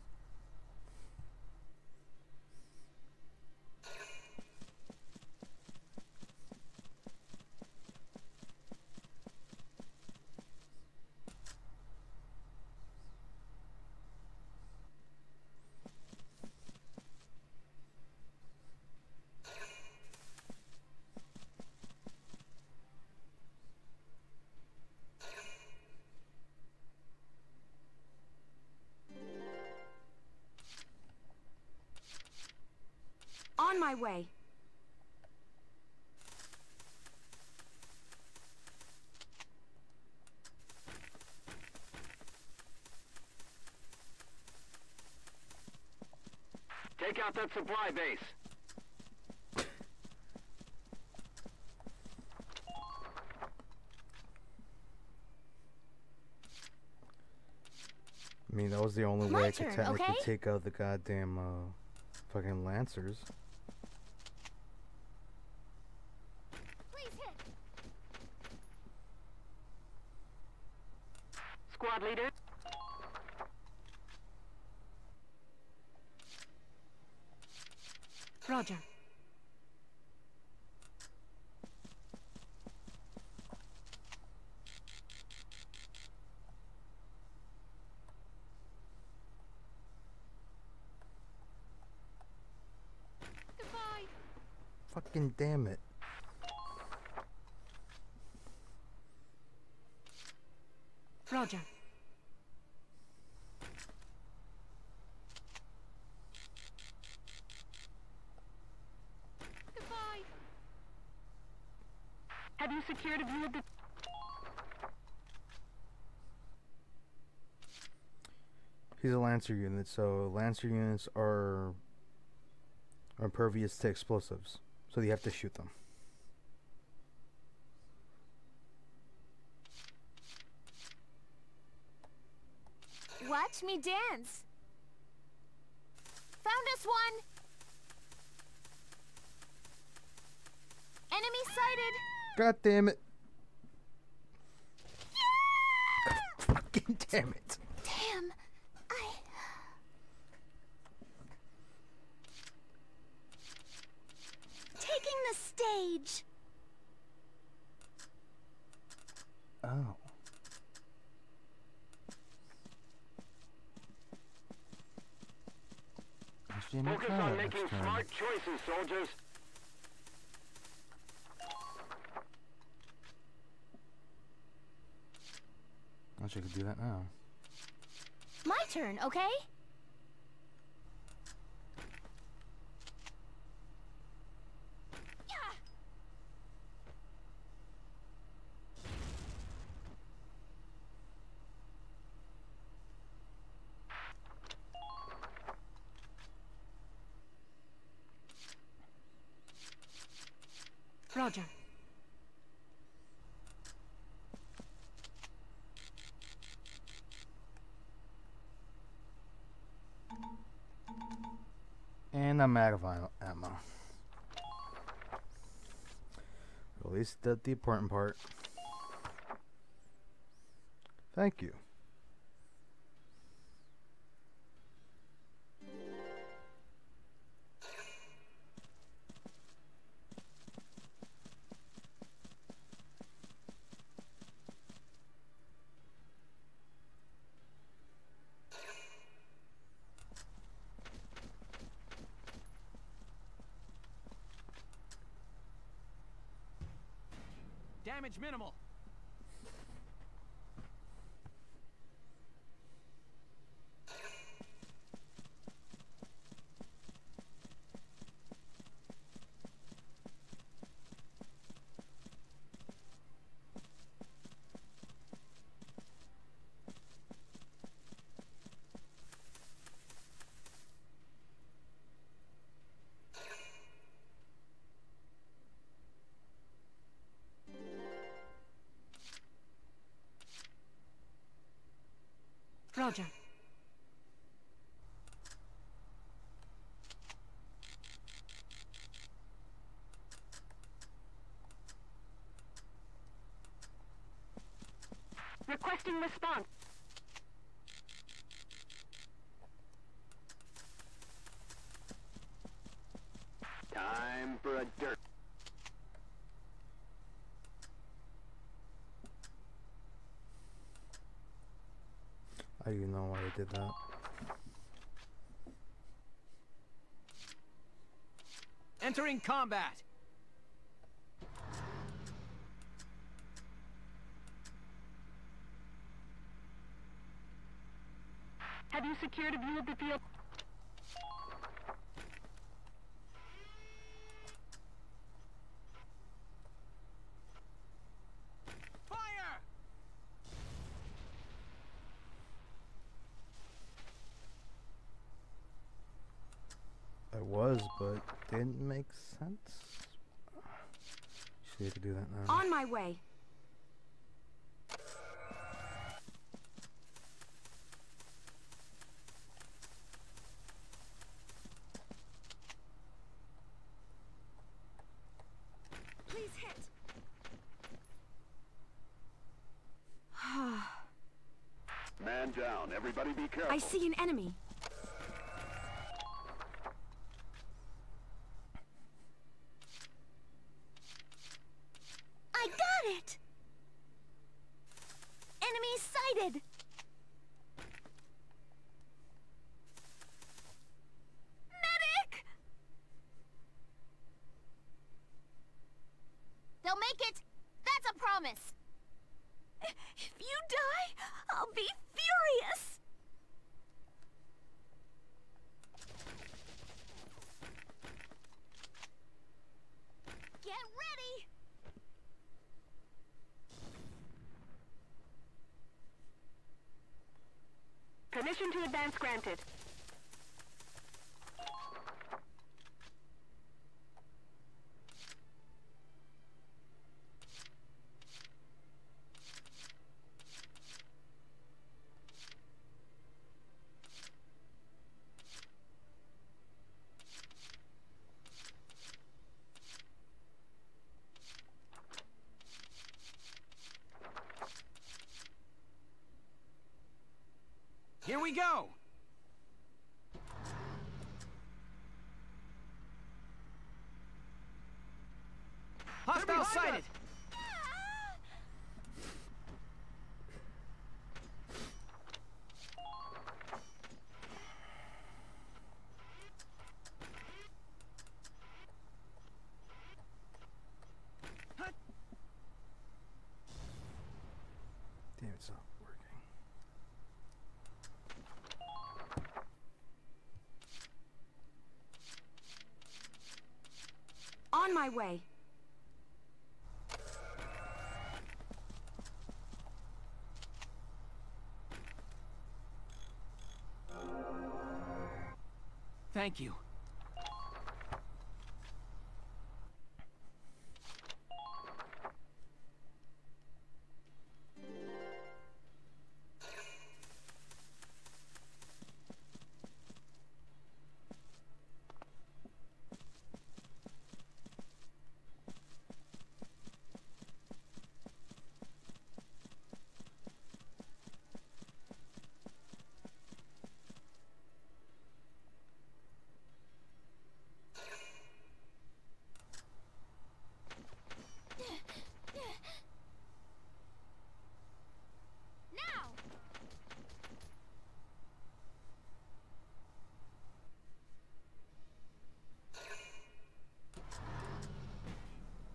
On my way. Take out that supply base. was the only way I could turn, technically okay? take out the goddamn fucking Lancers. Please hit. Squad leader. Roger. Goodbye. Fucking damn it. Roger. Goodbye. Have you secured a view of the... He's a Lancer unit, so Lancer units are impervious to explosives, so you have to shoot them. Watch me dance. Found us one. Enemy sighted. God damn it. Fucking damn it. Damn. Taking the stage. Oh. Focus on making smart choices, soldiers. I wish I could do that now. My turn, okay? Roger. And I'm out of ammo. At least that's the important part. Thank you. Damage minimal. Roger. Requesting response. Time for a dirt. I don't even know why I did that. Entering combat. Have you secured a view of the field? Fire! I was, but didn't make sense. Should have to do that now. On my way. going down. Everybody be careful. I see an enemy. I got it! Enemy sighted! Medic! They'll make it! That's a promise! If you die, I'll be furious! Get ready! Permission to advance granted. Here we go! Hostile sighted! Damn, it's not working. On my way. Thank you.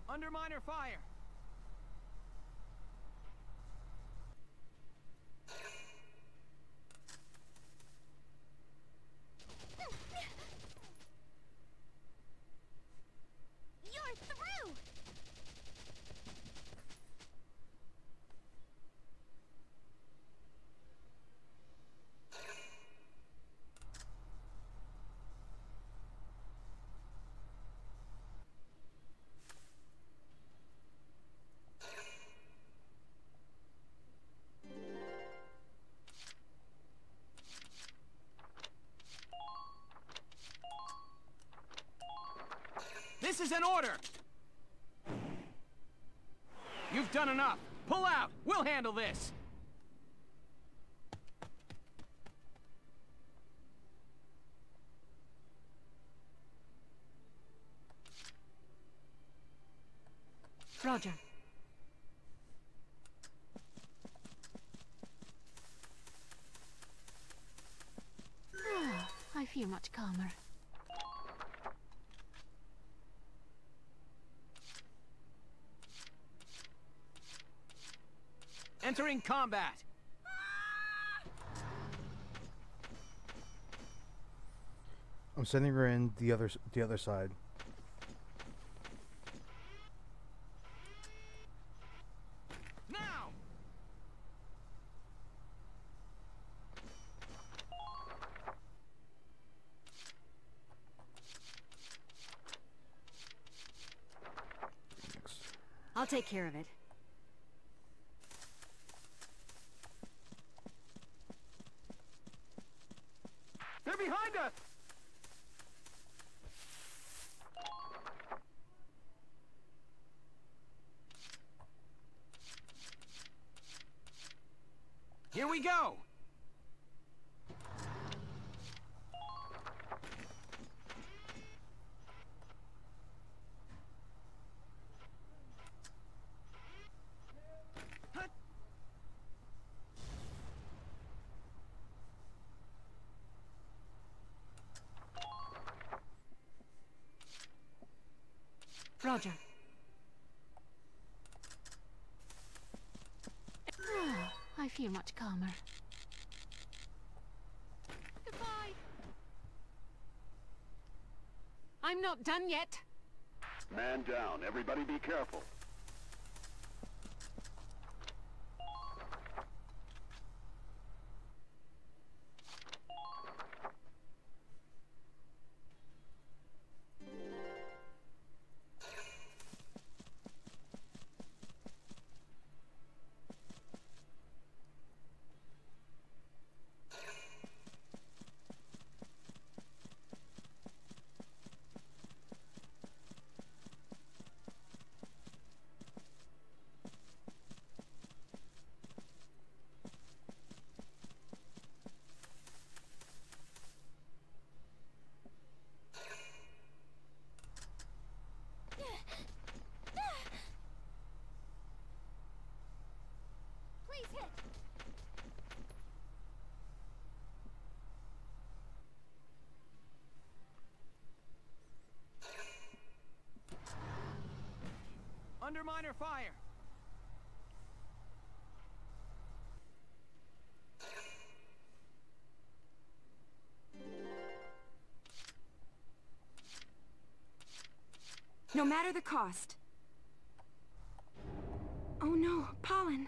Under minor fire! You're through! This is an order! You've done enough! Pull out! We'll handle this! Roger. I feel much calmer. Entering combat! I'm sending her in the other side. Now! I'll take care of it. They're behind us! Here we go! Roger. I feel much calmer. Goodbye. I'm not done yet. Man down. Everybody be careful. Underminer fire! No matter the cost. Oh no, pollen.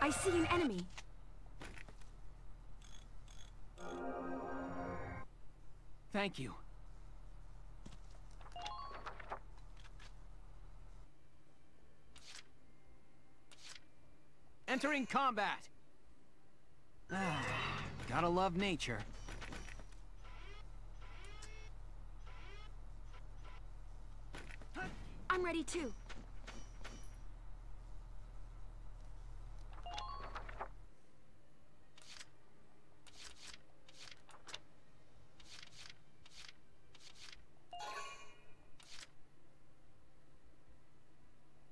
I see an enemy. Thank you. Entering combat. Gotta love nature. I'm ready too.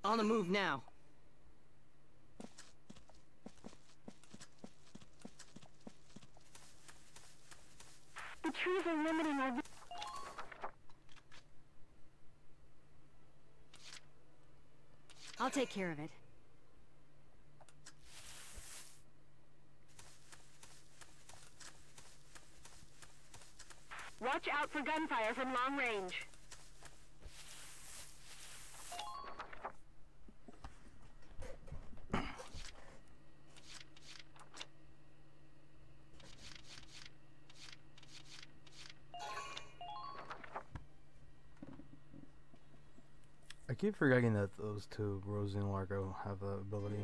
On the move now. The trees are limiting our... I'll take care of it. Watch out for gunfire from long range. I keep forgetting that those two, Rosie and Largo, have the ability.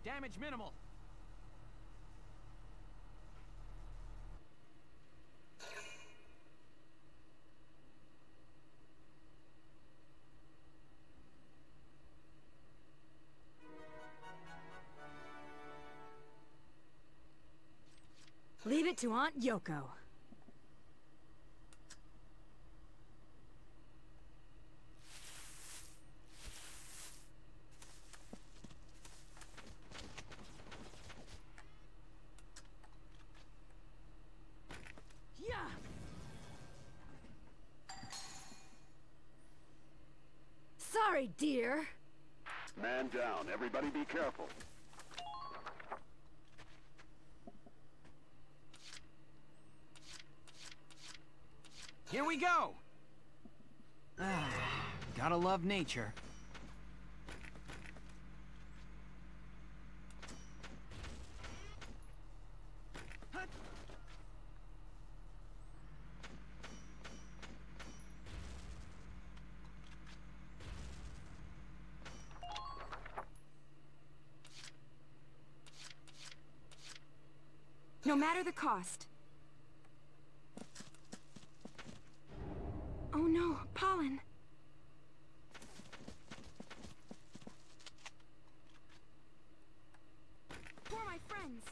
Damage minimal. Leave it to Aunt Yoko. Sorry, dear. Man down. Everybody be careful. Here we go! Gotta love nature. no matter the cost. Oh no, pollen. For my friends.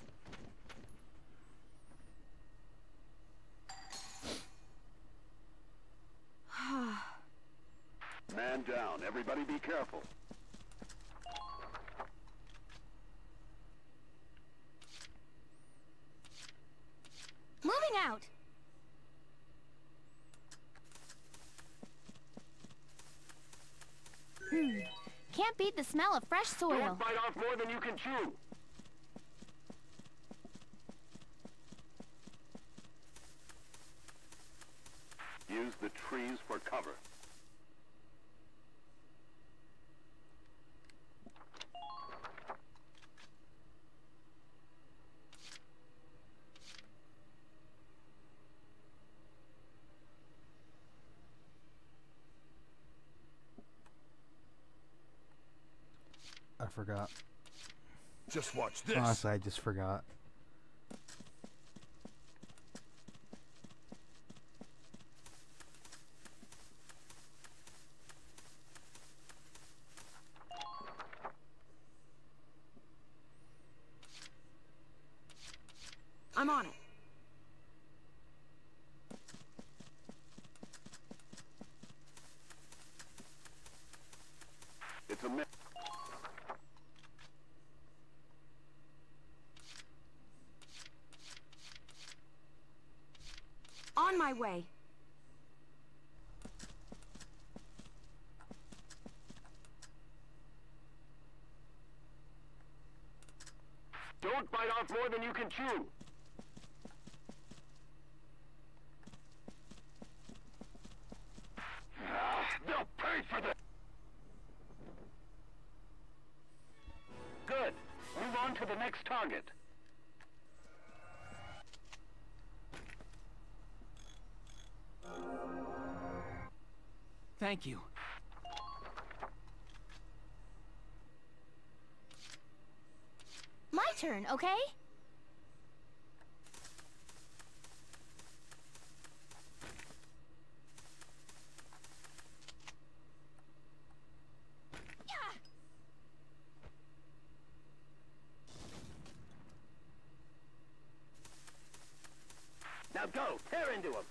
Man down. Everybody be careful. Moving out. Can't beat the smell of fresh soil. Don't bite off more than you can chew. Use the trees for cover. I forgot. Just watch this. Honestly, I just forgot. I'm on it. It's a myth. On my way. Don't bite off more than you can chew. They'll pay for this. Good. Move on to the next target. Thank you. My turn, okay? Now go, tear into him.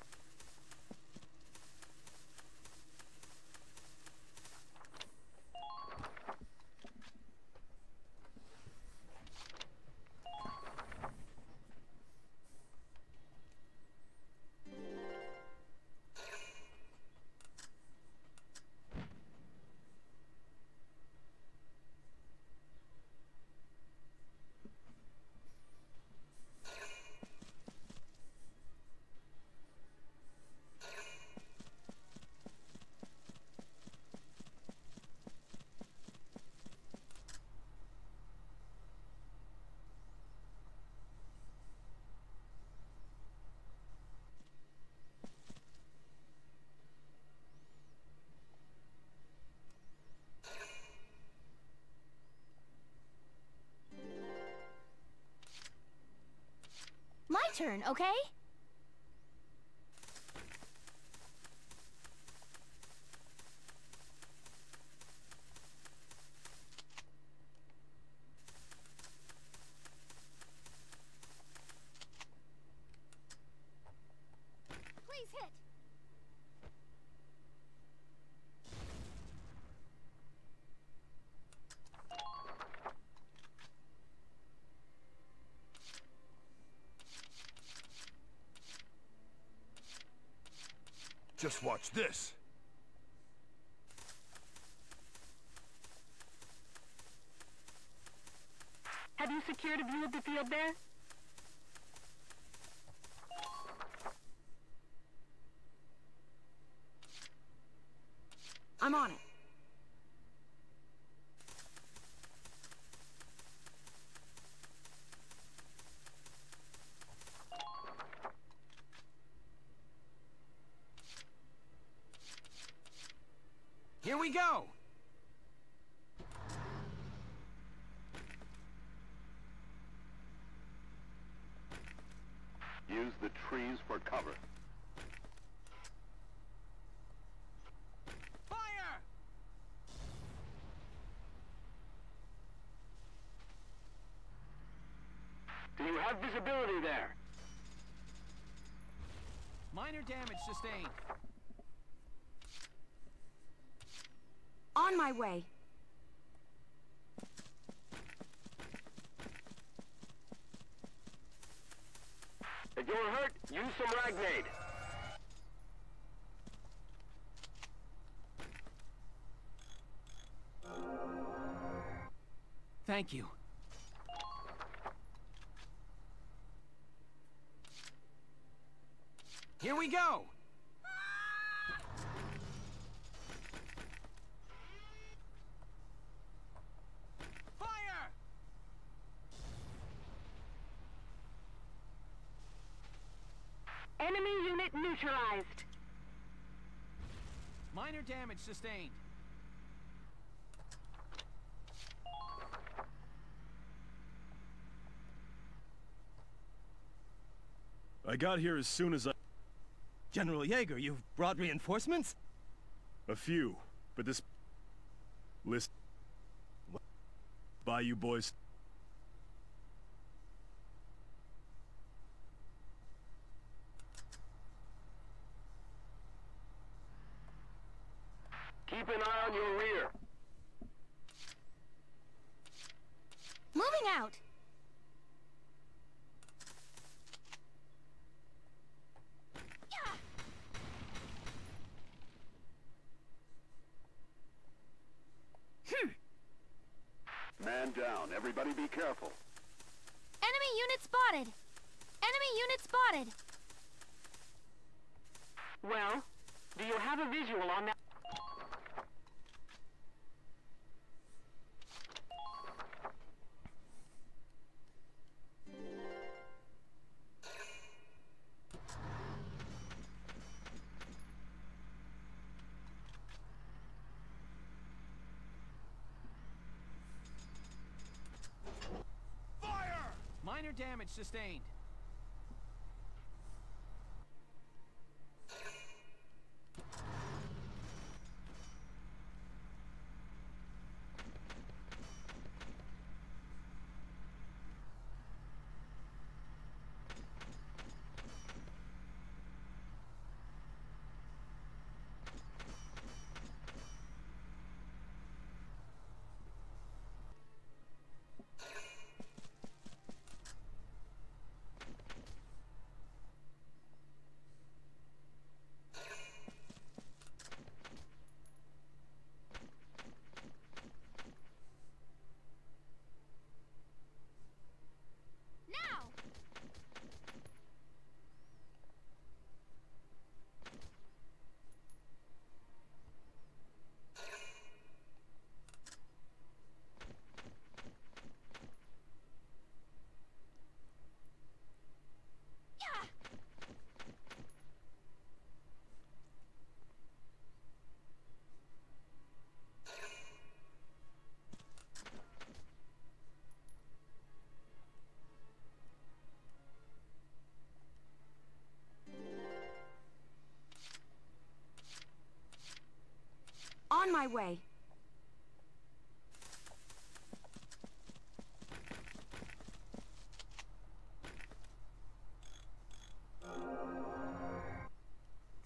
My turn, okay? Please hit. Just watch this. Have you secured a view of the field there? I'm on it. Here we go! Use the trees for cover. Fire! Do you have visibility there? Minor damage sustained. On my way. If you're hurt, use some Ragnade. Thank you. Here we go! Fire! Enemy unit neutralized. Minor damage sustained. I got here as soon as I... General Jaeger, you've brought reinforcements? A few, but this... list... Bye, you boys. Keep an eye on your rear. Moving out! Man down. Everybody be careful. Enemy unit spotted! Enemy unit spotted! Well, do you have a visual on that? Minor damage sustained. On my way.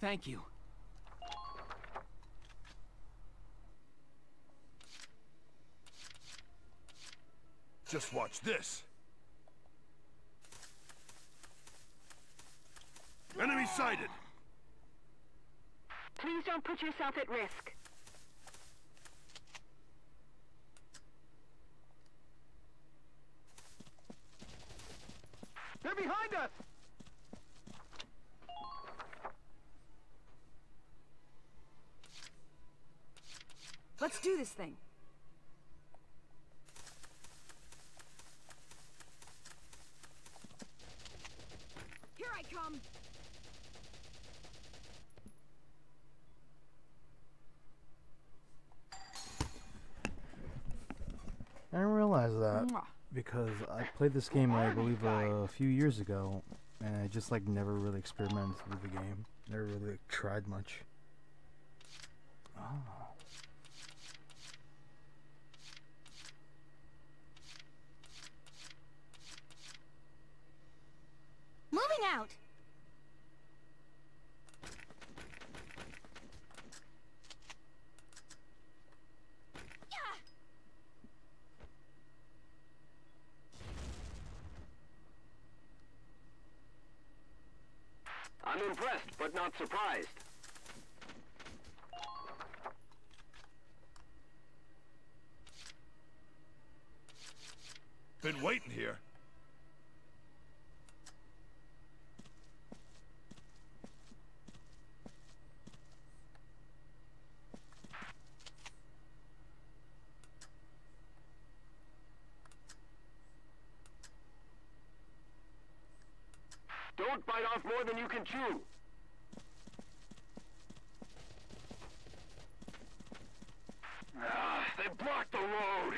Thank you. Just watch this. Enemy sighted. Please don't put yourself at risk. They're behind us! Let's do this thing. Here I come! I didn't realize that because I played this game, I believe, a few years ago, and I just like never really experimented with the game. Never really like, tried much. Oh. Moving out! I'm impressed, but not surprised. Been waiting here. Don't bite off more than you can chew. They blocked the road.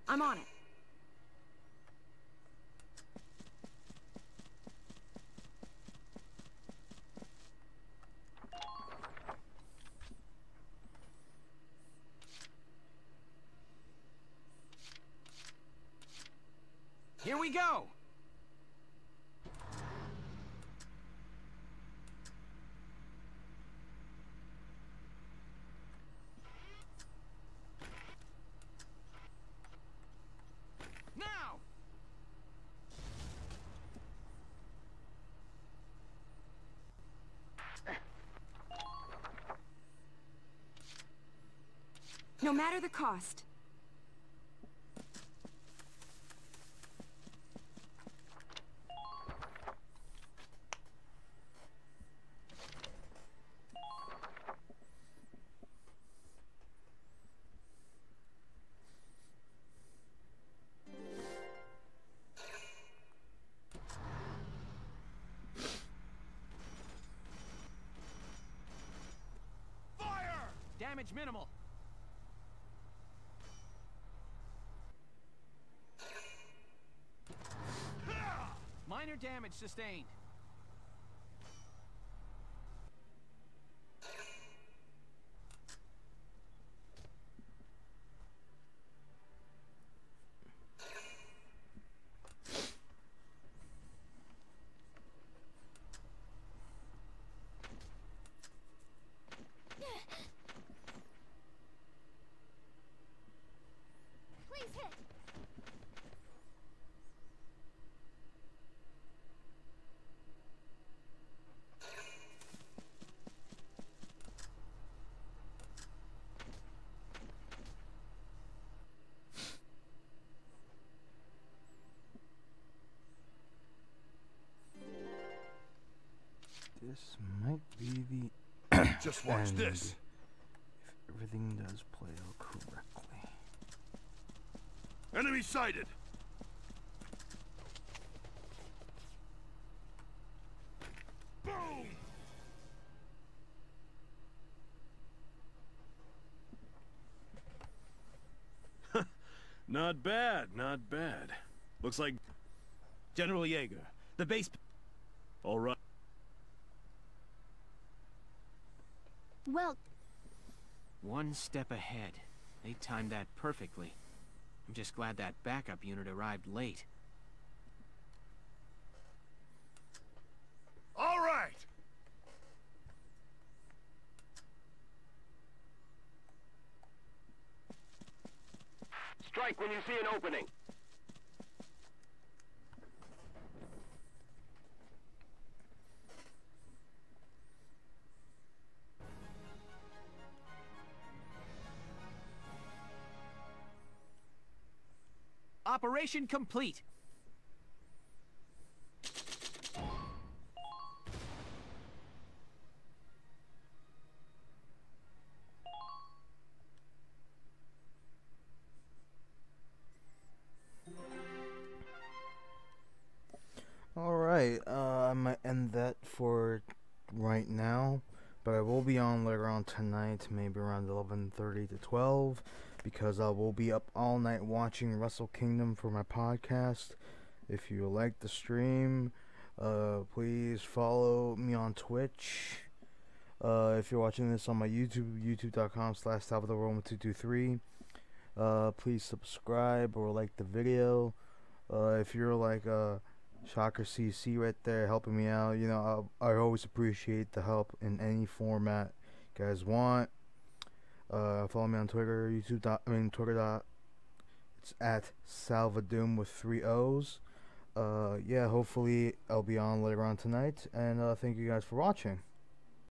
I'm on it. Here we go! Now! No matter the cost. Damage minimal. Minor damage sustained. Please hit. This might be the Just watch end, this. if everything does play out correctly. Enemy sighted. Boom! Not bad, not bad. Looks like General Yeager, the base... all right. Well, One step ahead. They timed that perfectly. I'm just glad that backup unit arrived late. All right. Strike when you see an opening. Operation complete. Alright, I might end that for right now, but I will be on later on tonight, maybe around 11:30 to 12, because I will be up all night watching Wrestle Kingdom for my podcast. If you like the stream, please follow me on Twitch. If you're watching this on my YouTube, youtube.com/SalvadorRoma223, please subscribe or like the video. If you're like Shocker CC right there helping me out, you know, I always appreciate the help in any format you guys want. Follow me on Twitter, Twitter. It's at Salvadoom with 3 O's. Yeah, hopefully I'll be on later on tonight, and thank you guys for watching.